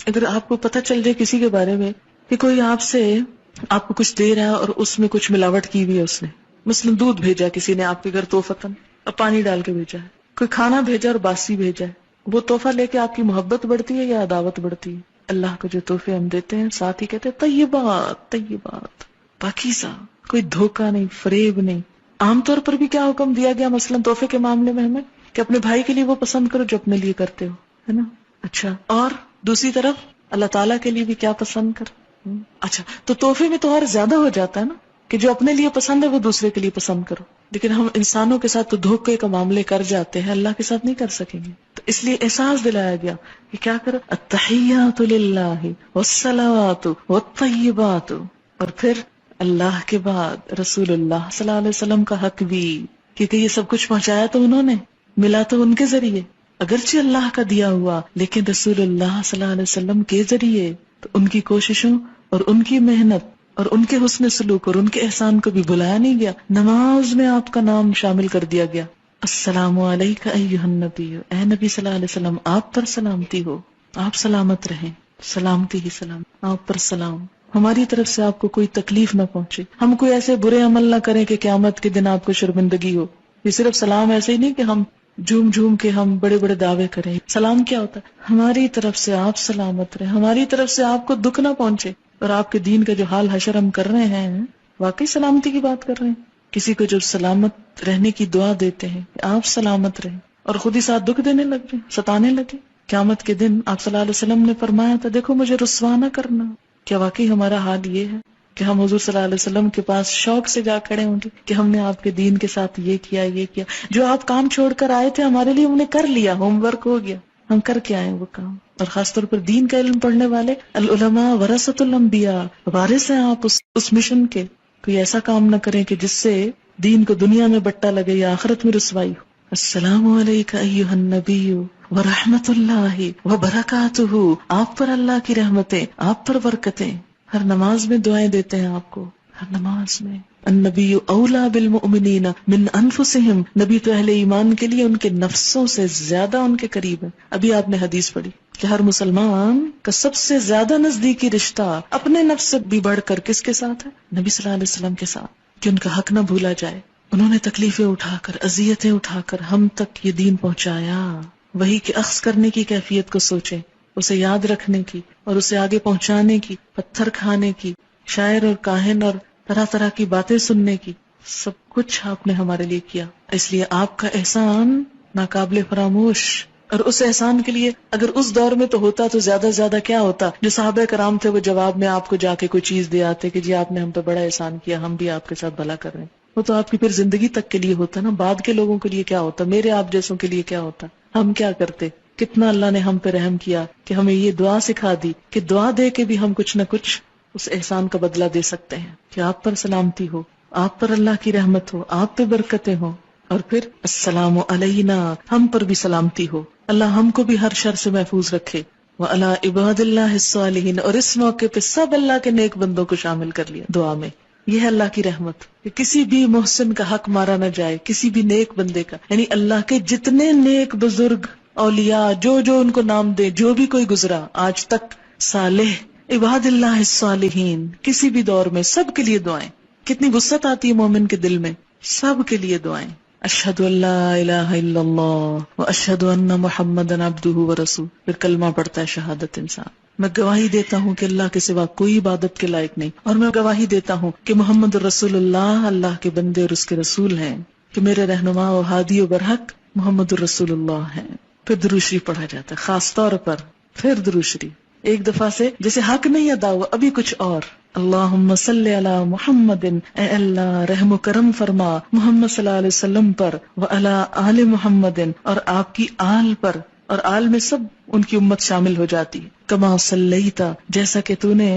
اگر آپ کو پتہ چل جائے کسی کے بارے میں کہ کوئی آپ کو کچھ دے رہا ہے اور اس میں کچھ ملاوٹ کی ہوئی ہے، اس نے مثلا دودھ بھیجا کسی نے آپ کے گھر تحفتاً اور پانی ڈال کے بھیجا ہے، کوئی کھانا بھیجا اور باسی بھیجا ہے، وہ تحفہ لے کے آپ کی محبت بڑھتی ہے یا عداوت بڑھتی ہے؟ اللہ کو جو تحفے ہم دیتے ہیں ساتھ ہی کہتے ہیں طیبات، طیبات، پاکیزہ، کوئی دھوکہ نہیں، فریب نہیں. عام طور پر بھی کیا حکم دیا گیا مثلا تحفے کے معاملے میں ہمیں کہ اپنے بھائی کے لیے وہ پسند کرو جو اپنے لیے کرتے ہو، ہے نا. اچھا اور دوسری طرف اللہ تعالیٰ کے لیے بھی کیا پسند کر. اچھا تو تحفے میں تو اور زیادہ ہو جاتا ہے نا کہ جو اپنے لیے پسند ہے وہ دوسرے کے لیے پسند کرو. لیکن ہم انسانوں کے ساتھ تو دھوکے کا معاملے کر جاتے ہیں، اللہ کے ساتھ نہیں کر سکیں گے. تو اس لیے احساس دلایا گیا کہ کیا کرو، التحیات للہ والصلوات والطیبات. اور پھر اللہ کے بعد رسول اللہ صلی اللہ علیہ وسلم کا حق بھی، کیونکہ یہ سب کچھ پہنچایا تو انہوں نے، ملا تو ان کے ذریعے، اگرچہ اللہ کا دیا ہوا لیکن رسول اللہ صلی اللہ علیہ وسلم کے ذریعے. تو ان کی کوششوں اور ان کی محنت اور ان کے حسن سلوک اور ان کے احسان کو بھی بلایا نہیں گیا. نماز میں آپ کا نام شامل کر دیا گیا. السلام علیکہ ایھا النبی، اے نبی صلی اللہ علیہ وسلم آپ پر سلامتی ہو، آپ سلامت رہیں، سلامتی ہی سلام، آپ پر سلام. ہماری طرف سے آپ کو کوئی تکلیف نہ پہنچے، ہم کوئی ایسے برے عمل نہ کریں کہ قیامت کے دن آپ کو شرمندگی ہو. یہ صرف سلام ایسے ہی نہیں کہ ہم جھوم جھوم کے ہم بڑے بڑے دعوے کریں. سلام کیا ہوتا ہے؟ ہماری طرف سے آپ سلامت رہیں، ہماری طرف سے آپ کو دکھ نہ پہنچے. اور آپ کے دین کا جو حال حشر ہم کر رہے ہیں واقعی سلامتی کی بات کر رہے ہیں. کسی کو جو سلامت رہنے کی دعا دیتے ہیں کہ آپ سلامت رہیں، اور خود ہی ساتھ دکھ دینے لگ جائیں، ستانے لگے. قیامت کے دن آپ صلی اللہ علیہ وسلم نے فرمایا تھا دیکھو مجھے رسوا نہ کرنا. کیا واقعی ہمارا حال یہ ہے؟ کہ ہم حضور صلی اللہ علیہ وسلم کے پاس شوق سے جا کھڑے ہوں گے کہ ہم نے آپ کے دین کے ساتھ یہ کیا، جو آپ کام چھوڑ کر آئے تھے ہمارے لیے ہم نے کر لیا، ہوم ورک ہو گیا، ہم کر کے آئے وہ کام. اور خاص طور پر دین کا علم پڑھنے والے العلماء ورثۃ الانبیاء، وارث ہیں آپ اس مشن کے. کوئی ایسا کام نہ کریں کہ جس سے دین کو دنیا میں بٹا لگے یا آخرت میں رسوائی ہو. السلام علیکہ ایھا النبی ورحمۃ اللہ وبرکاتہ. آپ پر اللہ کی رحمتیں، آپ پر برکتیں. ہر نماز میں دعائیں دیتے ہیں آپ کو، ہر نماز میں. النبی اولا بالمؤمنین من انفسہم، نبی تو اہل ایمان کے لیے ان کے نفسوں سے زیادہ ان کے قریب ہے. ابھی آپ نے حدیث پڑھی کہ ہر مسلمان کا سب سے زیادہ نزدیکی رشتہ اپنے نفس سے بھی بڑھ کر کس کے ساتھ ہے؟ نبی صلی اللہ علیہ وسلم کے ساتھ. کہ ان کا حق نہ بھولا جائے. انہوں نے تکلیفیں اٹھا کر، اذیتیں اٹھا کر ہم تک یہ دین پہنچایا. وہی کہ اخذ کرنے کی کیفیت کو سوچیں، اسے یاد رکھنے کی اور اسے آگے پہنچانے کی، پتھر کھانے کی، شاعر اور کاہن اور طرح طرح کی باتیں سننے کی، سب کچھ آپ نے ہمارے لیے کیا. اس لیے آپ کا احسان ناقابل فراموش. اور اس احسان کے لیے اگر اس دور میں تو ہوتا تو زیادہ سے زیادہ کیا ہوتا. جو صحابہ کرام تھے وہ جواب میں آپ کو جا کے کوئی چیز دے آتے کہ جی آپ نے ہم پہ بڑا احسان کیا، ہم بھی آپ کے ساتھ بھلا کر رہے ہیں. وہ تو آپ کی پھر زندگی تک کے لیے ہوتا نا. بعد کے لوگوں کے لیے کیا ہوتا، میرے آپ جیسوں کے لیے کیا ہوتا، ہم کیا کرتے. کتنا اللہ نے ہم پہ رحم کیا کہ ہمیں یہ دعا سکھا دی کہ دعا دے کے بھی ہم کچھ نہ کچھ اس احسان کا بدلہ دے سکتے ہیں. کہ آپ پر سلامتی ہو، آپ پر اللہ کی رحمت ہو، آپ پہ برکتیں ہوں. اور پھر السلام علینا، ہم پر بھی سلامتی ہو. اللہ ہم کو بھی ہر شر سے محفوظ رکھے. وعلی عباد اللہ الصالحین، اور اس موقع پہ سب اللہ کے نیک بندوں کو شامل کر لیا دعا میں. یہ ہے اللہ کی رحمت کہ کسی بھی محسن کا حق مارا نہ جائے، کسی بھی نیک بندے کا. یعنی اللہ کے جتنے نیک بزرگ اولیاء جو ان کو نام دے، جو بھی کوئی گزرا آج تک، صالح عباد اللہ الصالحین، کسی بھی دور میں سب کے لیے دعائیں. کتنی وسعت آتی ہے مومن کے دل میں، سب کے لیے دعائیں. اشہد ان لا الہ الا اللہ واشہد ان محمدا عبدہ ورسولہ. پھر کلمہ پڑھتا ہے شہادت انسان. میں گواہی دیتا ہوں کہ اللہ کے سوا کوئی عبادت کے لائق نہیں، اور میں گواہی دیتا ہوں کہ محمد رسول اللہ اللہ کے بندے اور اس کے رسول ہیں. کہ میرے رہنما و ہادی و برحق محمد رسول اللہ ہیں. پھر درود شریف پڑھا جاتا ہے خاص طور پر. پھر درود شریف ایک دفعہ سے جیسے حق نہیں ادا ہوا، ابھی کچھ اور. اللہم صلی علی محمد، اے اللہ رحم و کرم فرما محمد صلی اللہ علیہ وسلم پر، وعلی آل محمد، اور آپ کی آل پر. اور آل میں سب ان کی امت شامل ہو جاتی. کما صلیتا، جیسا کہ تو نے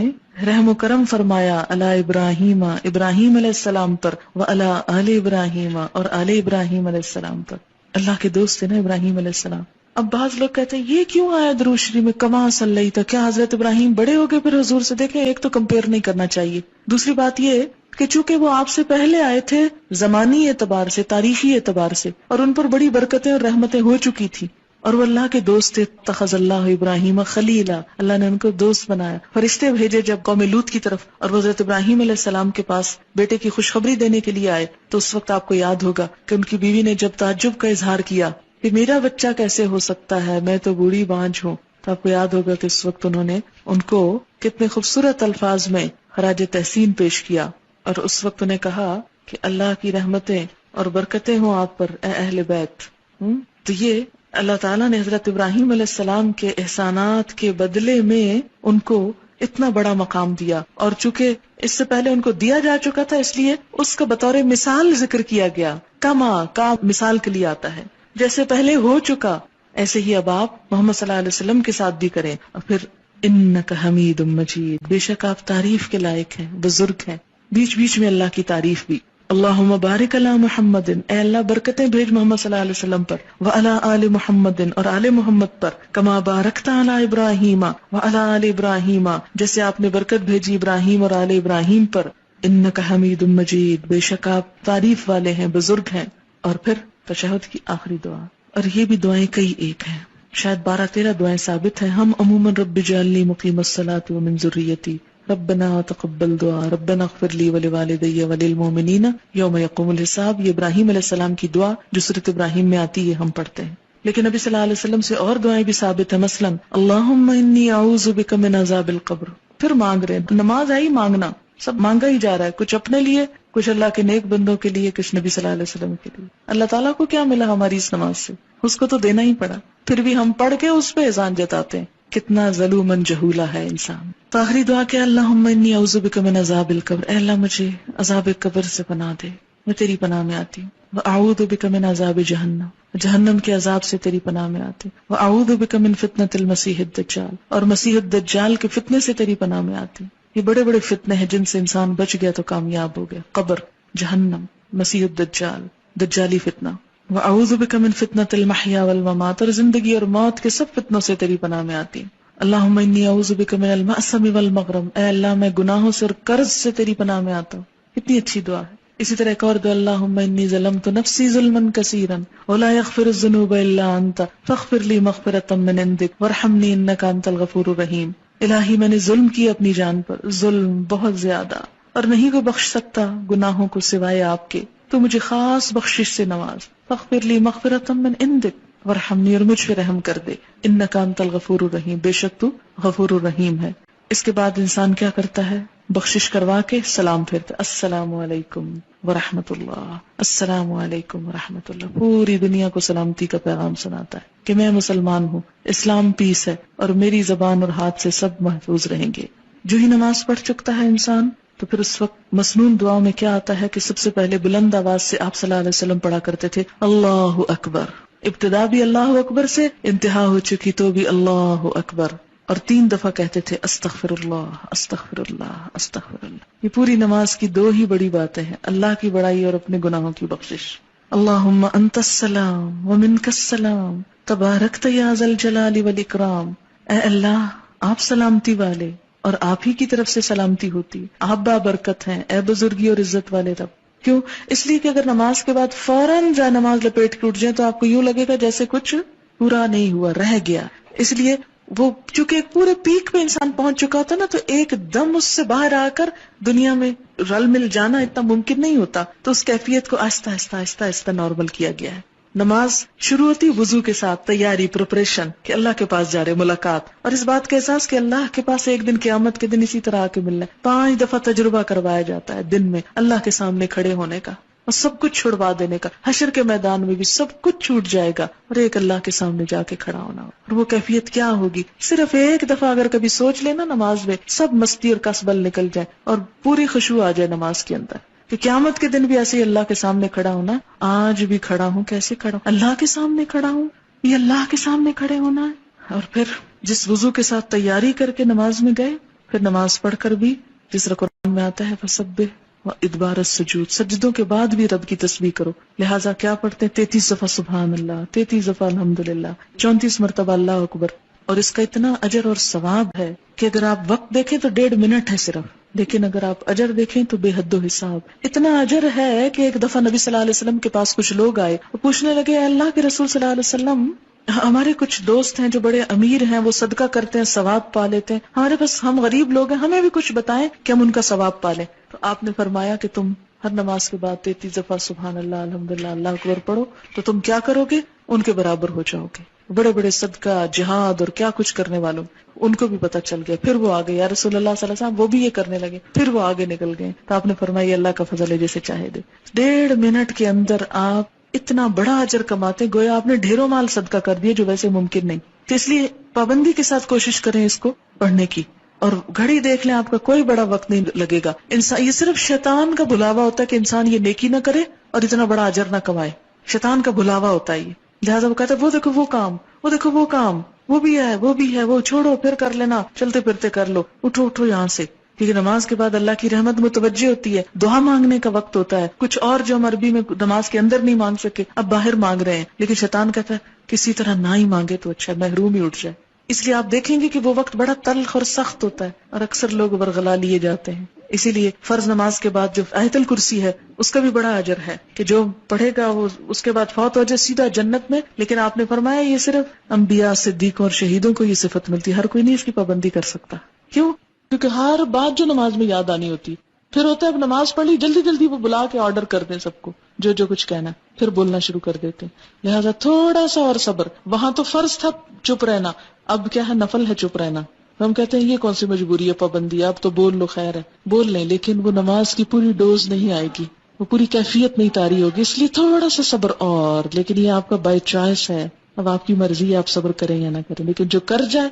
رحم و کرم فرمایا، علی ابراہیم، ابراہیم علیہ السلام پر، وعلی آل ابراہیم، اور آل ابراہیم علیہ السلام پر. اللہ کے دوست تھے نا ابراہیم علیہ السلام. اب بعض لوگ کہتے ہیں یہ کیوں آیا درود شریف میں کما صلیتا؟ کیا حضرت ابراہیم بڑے ہو گئے پھر حضور سے؟ دیکھیں ایک تو کمپیئر نہیں کرنا چاہیے. دوسری بات یہ کہ چونکہ وہ آپ سے پہلے آئے تھے زمانی اعتبار سے، تاریخی اعتبار سے، اور ان پر بڑی برکتیں اور رحمتیں ہو چکی تھی، اور وہ اللہ کے دوست تھے. اتخذ اللہ ابراہیم خلیلا، اللہ نے ان کو دوست بنایا. فرشتے بھیجے جب قوم لوط کی طرف، اور وہ حضرت ابراہیم علیہ السلام کے پاس بیٹے کی خوشخبری دینے کے لیے آئے، تو اس وقت آپ کو یاد ہوگا کہ ان کی بیوی نے جب تعجب کا اظہار کیا کہ میرا بچہ کیسے ہو سکتا ہے، میں تو بوڑھی بانجھ ہوں، تو آپ کو یاد ہوگا کہ اس وقت انہوں نے ان کو کتنے خوبصورت الفاظ میں خراج تحسین پیش کیا. اور اس وقت انہیں کہا کہ اللہ کی رحمتیں اور برکتیں ہوں آپ پر اے اہل بیت. تو یہ اللہ تعالیٰ نے حضرت ابراہیم علیہ السلام کے احسانات کے بدلے میں ان کو اتنا بڑا مقام دیا. اور چونکہ اس سے پہلے ان کو دیا جا چکا تھا، اس لیے اس کا بطور مثال ذکر کیا گیا. کما کا مثال کے لیے آتا ہے، جیسے پہلے ہو چکا ایسے ہی اب آپ محمد صلی اللہ علیہ وسلم کے ساتھ بھی کریں. اور پھر انک حمید مجید، بے شک آپ تعریف کے لائق ہیں، بزرگ ہیں. بیچ بیچ میں اللہ کی تعریف بھی. اللہم بارک علی محمد، اے اللہ برکتیں بھیج محمد صلی اللہ علیہ وسلم پر، وعلی آل محمد، اور آل محمد پر، کما بارکت علی ابراہیم وعلی آل ابراہیم، جیسے آپ نے برکت بھیجی ابراہیم اور آل ابراہیم پر. انک حمید مجید، بے شک آپ تعریف والے ہیں، بزرگ ہیں. اور پھر تشہد کی آخری دعا. اور یہ بھی دعائیں کئی ایک ہیں، شاید 12-13 دعائیں ثابت ہیں. ہم عموماً رب اجعلنی مقیم الصلاۃ ومن ذریتی، ربنا تقبل دعا، ربنا اغفر لی ولوالدی وللمؤمنین یوم یقوم الحساب. یہ ابراہیم علیہ السلام کی دعا جو سورۃ ابراہیم میں آتی ہے ہم پڑھتے ہیں. لیکن نبی صلی اللہ علیہ وسلم سے اور دعائیں بھی ثابت ہیں، مثلا اللہم انی اعوذ بک من عذاب القبر. پھر مانگ رہے ہیں، نماز آئی مانگنا، سب مانگا ہی جا رہا ہے، کچھ اپنے لیے، کچھ اللہ کے نیک بندوں کے لیے، کچھ نبی صلی اللہ علیہ وسلم کے لیے. اللہ تعالیٰ کو کیا ملا ہماری اس نماز سے؟ اس کو تو دینا ہی پڑا. پھر بھی ہم پڑھ کے اس پہ اذان جتاتے ہیں کتنا ظلومن جہولا ہے انسان. تو آخری دعا کیا؟ اللہم انی اعوذ بک من عذاب القبر، اے اللہ مجھے عذاب قبر سے پناہ دے، میں تیری پناہ میں آتی ہوں. واعوذ بک من عذاب جہنم، جہنم کے عذاب سے تیری پناہ میں آتی ہوں. واعوذ بک من فتنۃ المسیح الدجال، اور مسیح الدجال کے فتنے سے تیری پناہ میں آتی ہوں. یہ بڑے بڑے فتنے ہیں جن سے انسان بچ گیا تو کامیاب ہو گیا، قبر، جہنم، مسیح الدجال، دجالی فتنہ. واعوذ بک من فتنۃ المحیا والممات، اور زندگی اور موت کے سب فتنوں سے تیری پناہ میں آتی ہوں. اللہم انی اعوذ بک من المأثم والمغرم، اے اللہ میں گناہوں سے اور قرض سے تیری پناہ میں آتا ہوں. کتنی اچھی دعا ہے. اسی طرح ایک اور دعا، اللہم انی ظلمت نفسی ظلما کثیرا ولا یغفر الذنوب الا انت فاغفر لی مغفرۃ من عندک وارحمنی انک انت الغفور الرحیم. الہی میں نے ظلم کیا اپنی جان پر، ظلم بہت زیادہ، اور نہیں کوئی بخش سکتا گناہوں کو سوائے آپ کے، تو مجھے خاص بخشش سے نواز. فاغفر لی مغفرۃ من عندک وارحمنی، اور مجھ پہ رحم کر دے، انک انت الغفور الرحیم، بے شک تو غفور الرحیم ہے. اس کے بعد انسان کیا کرتا ہے؟ بخشش کروا کے سلام پھیرتا، السلام علیکم ورحمۃ اللہ، السلام علیکم ورحمۃ اللہ. پوری دنیا کو سلامتی کا پیغام سناتا ہے کہ میں مسلمان ہوں، اسلام پیس ہے، اور میری زبان اور ہاتھ سے سب محفوظ رہیں گے. جو ہی نماز پڑھ چکتا ہے انسان، تو پھر اس وقت مسنون دعاؤں میں کیا آتا ہے کہ سب سے پہلے بلند آواز سے آپ صلی اللہ علیہ وسلم پڑھا کرتے تھے اللہ اکبر. ابتدا بھی اللہ اکبر سے، انتہا ہو چکی تو بھی اللہ اکبر، اور 3 دفعہ کہتے تھے استغفر اللہ استغفر اللہ استغفر اللہ. یہ پوری نماز کی 2 ہی بڑی باتیں ہیں، اللہ کی بڑائی اور اپنے گناہوں کی بخشش. اللہم انت السلام ومنک السلام تبارکت یا ذا الجلال والاکرام. اے اللہ آپ سلامتی والے اور آپ ہی کی طرف سے سلامتی ہوتی، آپ بابرکت ہیں، اے بزرگی اور عزت والے رب. کیوں؟ اس لیے کہ اگر نماز کے بعد فوراً جائے نماز لپیٹ کے اٹھ جائیں تو آپ کو یوں لگے گا جیسے کچھ پورا نہیں ہوا، رہ گیا. اس لیے وہ چونکہ ایک پورے پیک پہ انسان پہنچ چکا ہوتا نا، تو ایک دم اس سے باہر آ کر دنیا میں رل مل جانا اتنا ممکن نہیں ہوتا. تو اس کیفیت کو آہستہ آہستہ آہستہ آہستہ نارمل کیا گیا ہے. نماز شروع ہوتی وضو کے ساتھ، تیاری، پریپریشن کہ اللہ کے پاس جا رہے، ملاقات، اور اس بات کا احساس کہ اللہ کے پاس ایک دن قیامت کے دن اسی طرح آ کے ملنا ہے. 5 دفعہ تجربہ کروایا جاتا ہے دن میں اللہ کے سامنے کھڑے ہونے کا، اور سب کچھ چھڑوا دینے کا. حشر کے میدان میں بھی سب کچھ چھوٹ جائے گا اور ایک اللہ کے سامنے جا کے کھڑا ہونا. اور وہ کیفیت کیا ہوگی؟ صرف ایک دفعہ اگر کبھی سوچ لینا نماز میں، سب مستی اور کسبل نکل جائے اور پوری خشوع آ جائے نماز کے اندر کہ قیامت کے دن بھی ایسے ہی اللہ کے سامنے کھڑا ہونا. آج بھی کھڑا ہوں، کیسے کھڑا ہوں؟ اللہ کے سامنے کھڑا ہوں، یہ اللہ کے سامنے کھڑے ہونا ہے. اور پھر جس وضو کے ساتھ تیاری کر کے نماز میں گئے، پھر نماز پڑھ کر بھی جس طرح قرآن میں آتا ہے فسبح وادبار السجود، سجدوں کے بعد بھی رب کی تسبیح کرو. لہٰذا کیا پڑھتے ہیں؟ 33 دفعہ سبحان اللہ، 33 دفعہ الحمدللہ، 34 مرتبہ اللہ اکبر. اور اس کا اتنا اجر اور ثواب ہے کہ اگر آپ وقت دیکھیں تو 1.5 منٹ ہے صرف، لیکن اگر آپ اجر دیکھیں تو بے حد و حساب. اتنا اجر ہے کہ ایک دفعہ نبی صلی اللہ علیہ وسلم کے پاس کچھ لوگ آئے اور پوچھنے لگے اے اللہ کے رسول صلی اللہ علیہ وسلم، ہمارے کچھ دوست ہیں جو بڑے امیر ہیں، وہ صدقہ کرتے ہیں، ثواب پا لیتے ہیں، ہمارے پاس ہم غریب لوگ ہیں، ہمیں بھی کچھ بتائیں کہ ہم ان کا ثواب پا لیں. تو آپ نے فرمایا کہ تم ہر نماز کے بعد 33 دفعہ سبحان اللہ الحمدللہ اللہ اکبر پڑھو تو تم کیا کرو گے؟ ان کے برابر ہو جاؤ گے. بڑے بڑے صدقہ، جہاد اور کیا کچھ کرنے والوں ان کو بھی پتہ چل گیا. پھر وہ آگے یا رسول اللہ صلی اللہ علیہ وسلم، وہ بھی یہ کرنے لگے، پھر وہ آگے نکل گئے. تو آپ نے فرمایا اللہ کا فضل ہے جسے چاہے دے. 1.5 منٹ کے اندر آپ اتنا بڑا اجر کماتے، گویا آپ نے ڈھیروں مال صدقہ کر دیا جو ویسے ممکن نہیں. تو اس لیے پابندی کے ساتھ کوشش کریں اس کو پڑھنے کی. اور گھڑی دیکھ لیں، آپ کا کوئی بڑا وقت نہیں لگے گا. انسان یہ صرف شیطان کا بھلاوا ہوتا ہے کہ انسان یہ نیکی نہ کرے اور اتنا بڑا اجر نہ کمائے. شیطان کا بھلاوا ہوتا ہے یہ. لہٰذا وہ کہتا ہے وہ دیکھو وہ کام، وہ دیکھو وہ کام، وہ بھی ہے وہ بھی ہے، وہ چھوڑو پھر کر لینا، چلتے پھرتے کر لو، اٹھو اٹھو یہاں سے. کیونکہ نماز کے بعد اللہ کی رحمت متوجہ ہوتی ہے، دعا مانگنے کا وقت ہوتا ہے. کچھ اور جو ہم عربی میں نماز کے اندر نہیں مانگ سکے اب باہر مانگ رہے ہیں، لیکن شیطان کہتا ہے کسی طرح نہ ہی مانگے تو اچھا، محروم ہی اٹھ جائے. اس لیے آپ دیکھیں گے کہ وہ وقت بڑا تلخ اور سخت ہوتا ہے اور اکثر لوگ برگلا لیے جاتے ہیں. اسی لیے فرض نماز کے بعد جو آیت الکرسی ہے اس کا بھی بڑا اجر ہے کہ جو پڑھے گا وہ اس کے بعد فوت ہو جائے سیدھا جنت میں. لیکن آپ نے فرمایا یہ صرف انبیاء، صدیقوں اور شہیدوں کو یہ صفت ملتی ہے، ہر کوئی نہیں اس کی پابندی کر سکتا. کیوں؟ کیونکہ ہر بات جو نماز میں یاد آنی ہوتی. پھر ہوتا ہے اب نماز پڑھ لی، جلدی جلدی وہ بلا کے آرڈر کر دیں سب کو جو جو کچھ کہنا، پھر بولنا شروع کر دیتے ہیں. لہٰذا تھوڑا سا اور صبر. وہاں تو فرض تھا چپ رہنا، اب کیا ہے نفل ہے چپ رہنا. ہم کہتے ہیں یہ کون سی مجبوری ہے، پابندی ہے، اب تو بول لو، خیر ہے بول لیں، لیکن وہ نماز کی پوری ڈوز نہیں آئے گی، وہ پوری کیفیت نہیں طاری ہوگی. اس لیے تھوڑا سا صبر اور، لیکن یہ آپ کا بائی چوائس ہے، اب آپ کی مرضی ہے آپ صبر کریں یا نہ کریں. لیکن جو کر جائے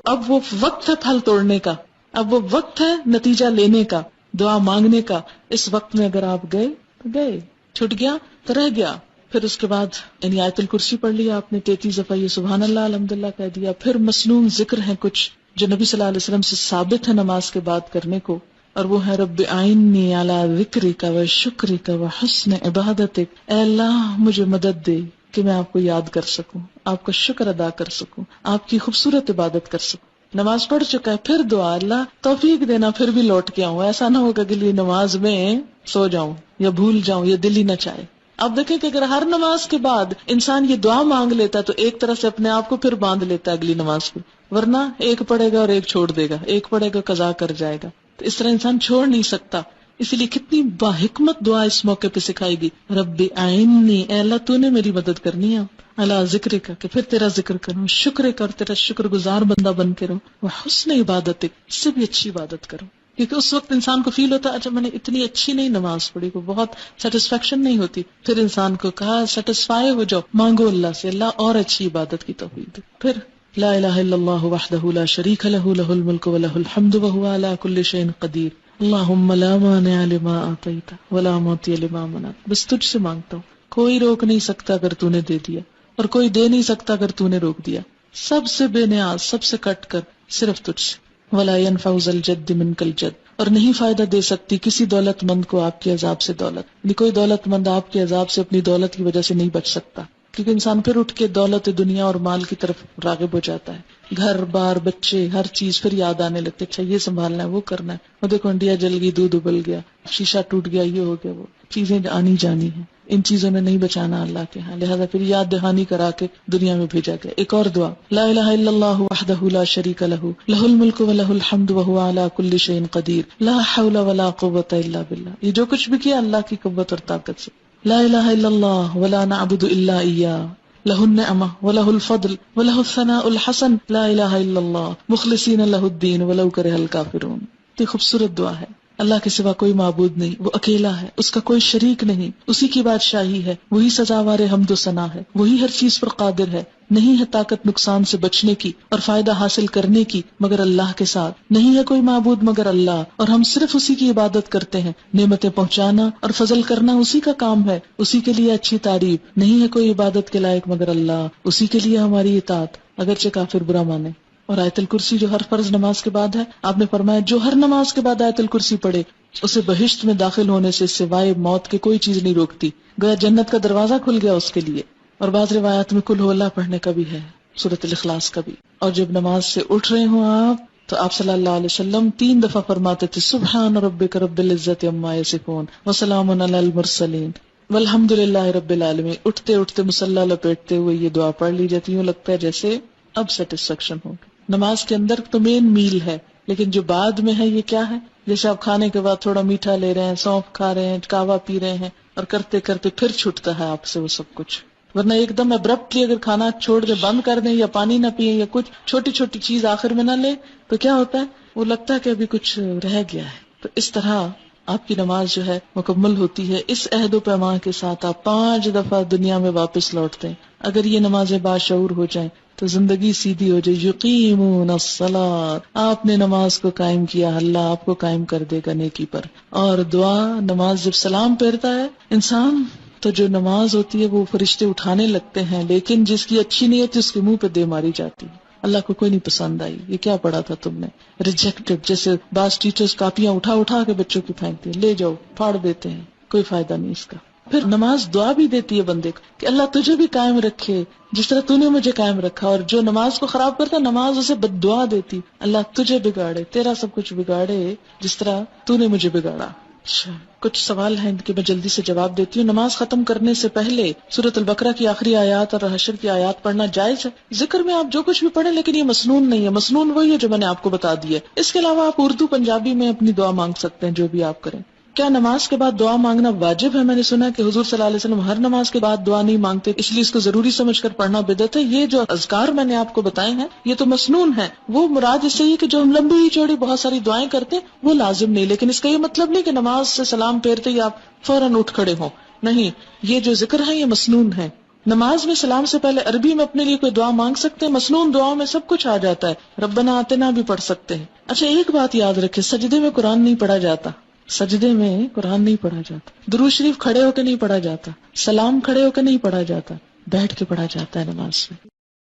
اب وہ وقت ہے پھل توڑنے کا، اب وہ وقت ہے نتیجہ لینے کا، دعا مانگنے کا. اس وقت میں اگر آپ گئے تو گئے، چھٹ گیا تو رہ گیا. پھر اس کے بعد یعنی آیت الکرسی پڑھ لیا آپ نے 33 دفعہ، یہ سبحان اللہ الحمدللہ کہہ دیا. پھر مسنون ذکر ہیں کچھ جو نبی صلی اللہ علیہ وسلم سے ثابت ہے نماز کے بعد کرنے کو، اور وہ ہے رب اعنی علی ذکرک و شکرک و حسن عبادتک. اے اللہ مجھے مدد دے کہ میں آپ کو یاد کر سکوں، آپ کا شکر ادا کر سکوں، آپ کی خوبصورت عبادت کر سکوں. نماز پڑھ چکا ہے، پھر دعا اللہ توفیق دینا پھر بھی لوٹ کے آؤں. ایسا نہ ہوگا کہ لیے نماز میں سو جاؤں یا بھول جاؤں یا دل ہی نہ چاہے. آپ دیکھیں کہ اگر ہر نماز کے بعد انسان یہ دعا مانگ لیتا ہے تو ایک طرح سے اپنے آپ کو پھر باندھ لیتا ہے اگلی نماز کو، ورنہ ایک پڑھے گا اور ایک چھوڑ دے گا، ایک پڑھے گا قضا کر جائے گا. تو اس طرح انسان چھوڑ نہیں سکتا. اسی لیے کتنی باحکمت دعا اس موقع پہ سکھائے گی، رب اعنی، اے اللہ تو نے میری مدد کرنی ہے، اللہ ذکر کا کہ پھر تیرا ذکر کروں، شکر کا اور تیرا شکر گزار بندہ بن کے رہوں، وہ حسن عبادت اس سے بھی اچھی عبادت کروں. کیونکہ اس وقت انسان کو فیل ہوتا ہے اچھا میں نے اتنی اچھی نہیں نماز پڑھی، کو بہت سیٹسفیکشن نہیں ہوتی. پھر انسان کو کہا سیٹسفائی ہو جاؤ، مانگو اللہ سے اللہ اور اچھی عبادت کی توفیق دے. پھر لا الہ الا اللہ وحدہ لا شریک لہ لہ الملک ولہ الحمد وہو علی کل شیء قدیر اللہم لا مانع لما اعطیت ولا معطی لما منعت. بس تجھ سے مانگتا ہوں، کوئی روک نہیں سکتا اگر تو نے دے دیا، اور کوئی دے نہیں سکتا اگر تو نے روک دیا. سب سے بے نیاز، سب سے کٹ کر صرف تجھ سے. ولا ينفع ذا الجد منک الجد، اور نہیں فائدہ دے سکتی کسی دولت مند کو آپ کے عذاب سے دولت. یعنی کوئی دولت مند آپ کے عذاب سے اپنی دولت کی وجہ سے نہیں بچ سکتا، کیونکہ انسان پھر اٹھ کے دولت دنیا اور مال کی طرف راغب ہو جاتا ہے. گھر بار بچے ہر چیز پھر یاد آنے لگتے، اچھا یہ سنبھالنا ہے وہ کرنا ہے، وہ دیکھو انڈیا جل گئی، دودھ ابل گیا، شیشہ ٹوٹ گیا، یہ ہو گیا، وہ چیزیں آنی جانی ہیں. ان چیزوں نے نہیں بچانا اللہ کے ہاں، لہذا پھر یاد دہانی کرا کے دنیا میں بھیجا گیا. ایک اور دعا، لا الہ الا اللہ وحدہ لا شریک لہ لہ الملک ولہ الحمد وہو علی کل شیء قدیر لا حول ولا قوۃ الا باللہ. یہ جو کچھ بھی کیا اللہ کی قوت اور طاقت سے. لا الہ الا اللہ ولا نعبد الا ایاہ لہ النعمہ ولہ الفضل ولہ الثناء الحسن لا الہ الا اللہ مخلصین لہ الدین ولو کرہ الکافرون. یہ خوبصورت دعا ہے. اللہ کے سوا کوئی معبود نہیں، وہ اکیلا ہے، اس کا کوئی شریک نہیں، اسی کی بادشاہی ہے، وہی سزاوار حمد و ثنا ہے، وہی ہر چیز پر قادر ہے. نہیں ہے طاقت نقصان سے بچنے کی اور فائدہ حاصل کرنے کی مگر اللہ کے ساتھ. نہیں ہے کوئی معبود مگر اللہ، اور ہم صرف اسی کی عبادت کرتے ہیں. نعمتیں پہنچانا اور فضل کرنا اسی کا کام ہے، اسی کے لیے اچھی تعریف. نہیں ہے کوئی عبادت کے لائق مگر اللہ، اسی کے لیے ہماری اطاعت اگرچہ کافر برا مانے. اور آیت الکرسی جو ہر فرض نماز کے بعد ہے، آپ نے فرمایا جو ہر نماز کے بعد آیت الکرسی پڑھے اسے بہشت میں داخل ہونے سے سوائے موت کے کوئی چیز نہیں روکتی. گویا جنت کا دروازہ کھل گیا اس کے لیے. اور بعض روایات میں کل ہو اللہ پڑھنے کا بھی ہے، سورۃ الاخلاص کا بھی. اور جب نماز سے اٹھ رہے ہوں آپ تو آپ صلی اللہ علیہ وسلم 3 دفعہ فرماتے تھے سبحان ربک رب العزت عما یصفون وسلام علی المرسلین والحمد للہ رب العالمین. اٹھتے اٹھتے مصلی لپیٹتے ہوئے یہ دعا پڑھ لی جاتی. یوں لگتا ہے جیسے اب سیٹسفیکشن ہوگی. نماز کے اندر تو مین میل ہے، لیکن جو بعد میں ہے یہ کیا ہے؟ جیسے آپ کھانے کے بعد تھوڑا میٹھا لے رہے ہیں، سونف کھا رہے ہیں، کہوہ پی رہے ہیں، اور کرتے کرتے پھر چھوٹتا ہے آپ سے وہ سب کچھ. ورنہ ایک دم ابرپٹلی اگر کھانا چھوڑ دیں، بند کر دیں، یا پانی نہ پیئیں، یا کچھ چھوٹی چھوٹی چیز آخر میں نہ لیں، تو کیا ہوتا ہے؟ وہ لگتا ہے کہ ابھی کچھ رہ گیا ہے. تو اس طرح آپ کی نماز جو ہے مکمل ہوتی ہے. اس عہد و پیمان کے ساتھ آپ 5 دفعہ دنیا میں واپس لوٹتے ہیں. اگر یہ نمازیں باشعور ہو جائیں تو زندگی سیدھی ہو جائے. یقیمون الصلاۃ، آپ نے نماز کو قائم کیا، اللہ آپ کو قائم کر دے گا نیکی پر. اور دعا، نماز جب سلام پھیرتا ہے انسان تو جو نماز ہوتی ہے وہ فرشتے اٹھانے لگتے ہیں، لیکن جس کی اچھی نیت اس کے منہ پہ دے ماری جاتی ہے. اللہ کو کوئی نہیں پسند آئی، یہ کیا پڑھا تھا تم نے، ریجیکٹڈ. جیسے بعض ٹیچرز کاپیاں اٹھا اٹھا کے بچوں کی پھینکتے ہیں، لے جاؤ پھاڑ دیتے ہیں، کوئی فائدہ نہیں اس کا. پھر نماز دعا بھی دیتی ہے بندے کو کہ اللہ تجھے بھی قائم رکھے جس طرح تو نے مجھے قائم رکھا. اور جو نماز کو خراب کرتا نماز اسے بد دعا دیتی، اللہ تجھے بگاڑے، تیرا سب کچھ بگاڑے جس طرح تو نے مجھے بگاڑا. اچھا کچھ سوال ہیں کہ میں جلدی سے جواب دیتی ہوں. نماز ختم کرنے سے پہلے سورۃ البقرہ کی آخری آیات اور حشر کی آیات پڑھنا جائز ہے؟ ذکر میں آپ جو کچھ بھی پڑھیں، لیکن یہ مسنون نہیں ہے. مسنون وہی ہے جو میں نے آپ کو بتا دی ہے. اس کے علاوہ آپ اردو پنجابی میں اپنی دعا مانگ سکتے ہیں، جو بھی آپ کریں. کیا نماز کے بعد دعا مانگنا واجب ہے؟ میں نے سنا کہ حضور صلی اللہ علیہ وسلم ہر نماز کے بعد دعا نہیں مانگتے، اس لیے اس کو ضروری سمجھ کر پڑھنا بدعت ہے. یہ جو اذکار میں نے آپ کو بتائے ہیں یہ تو مسنون ہے. وہ مراد اس سے یہ کہ جو ہم لمبی چوڑی بہت ساری دعائیں کرتے ہیں وہ لازم نہیں. لیکن اس کا یہ مطلب نہیں کہ نماز سے سلام پھیرتے ہی آپ فوراً اٹھ کھڑے ہوں، نہیں. یہ جو ذکر ہے یہ مسنون ہے. نماز میں سلام سے پہلے عربی میں اپنے لیے کوئی دعا مانگ سکتے ہیں، مسنون دعاؤں میں سب کچھ آ جاتا ہے، ربنا آتنا بھی پڑھ سکتے ہیں۔ اچھا ایک بات یاد رکھے، سجدے میں قرآن نہیں پڑھا جاتا، سجدے میں قرآن نہیں پڑھا جاتا، درود شریف کھڑے ہو کے نہیں پڑھا جاتا، سلام کھڑے ہو کے نہیں پڑھا جاتا، بیٹھ کے پڑھا جاتا ہے نماز میں۔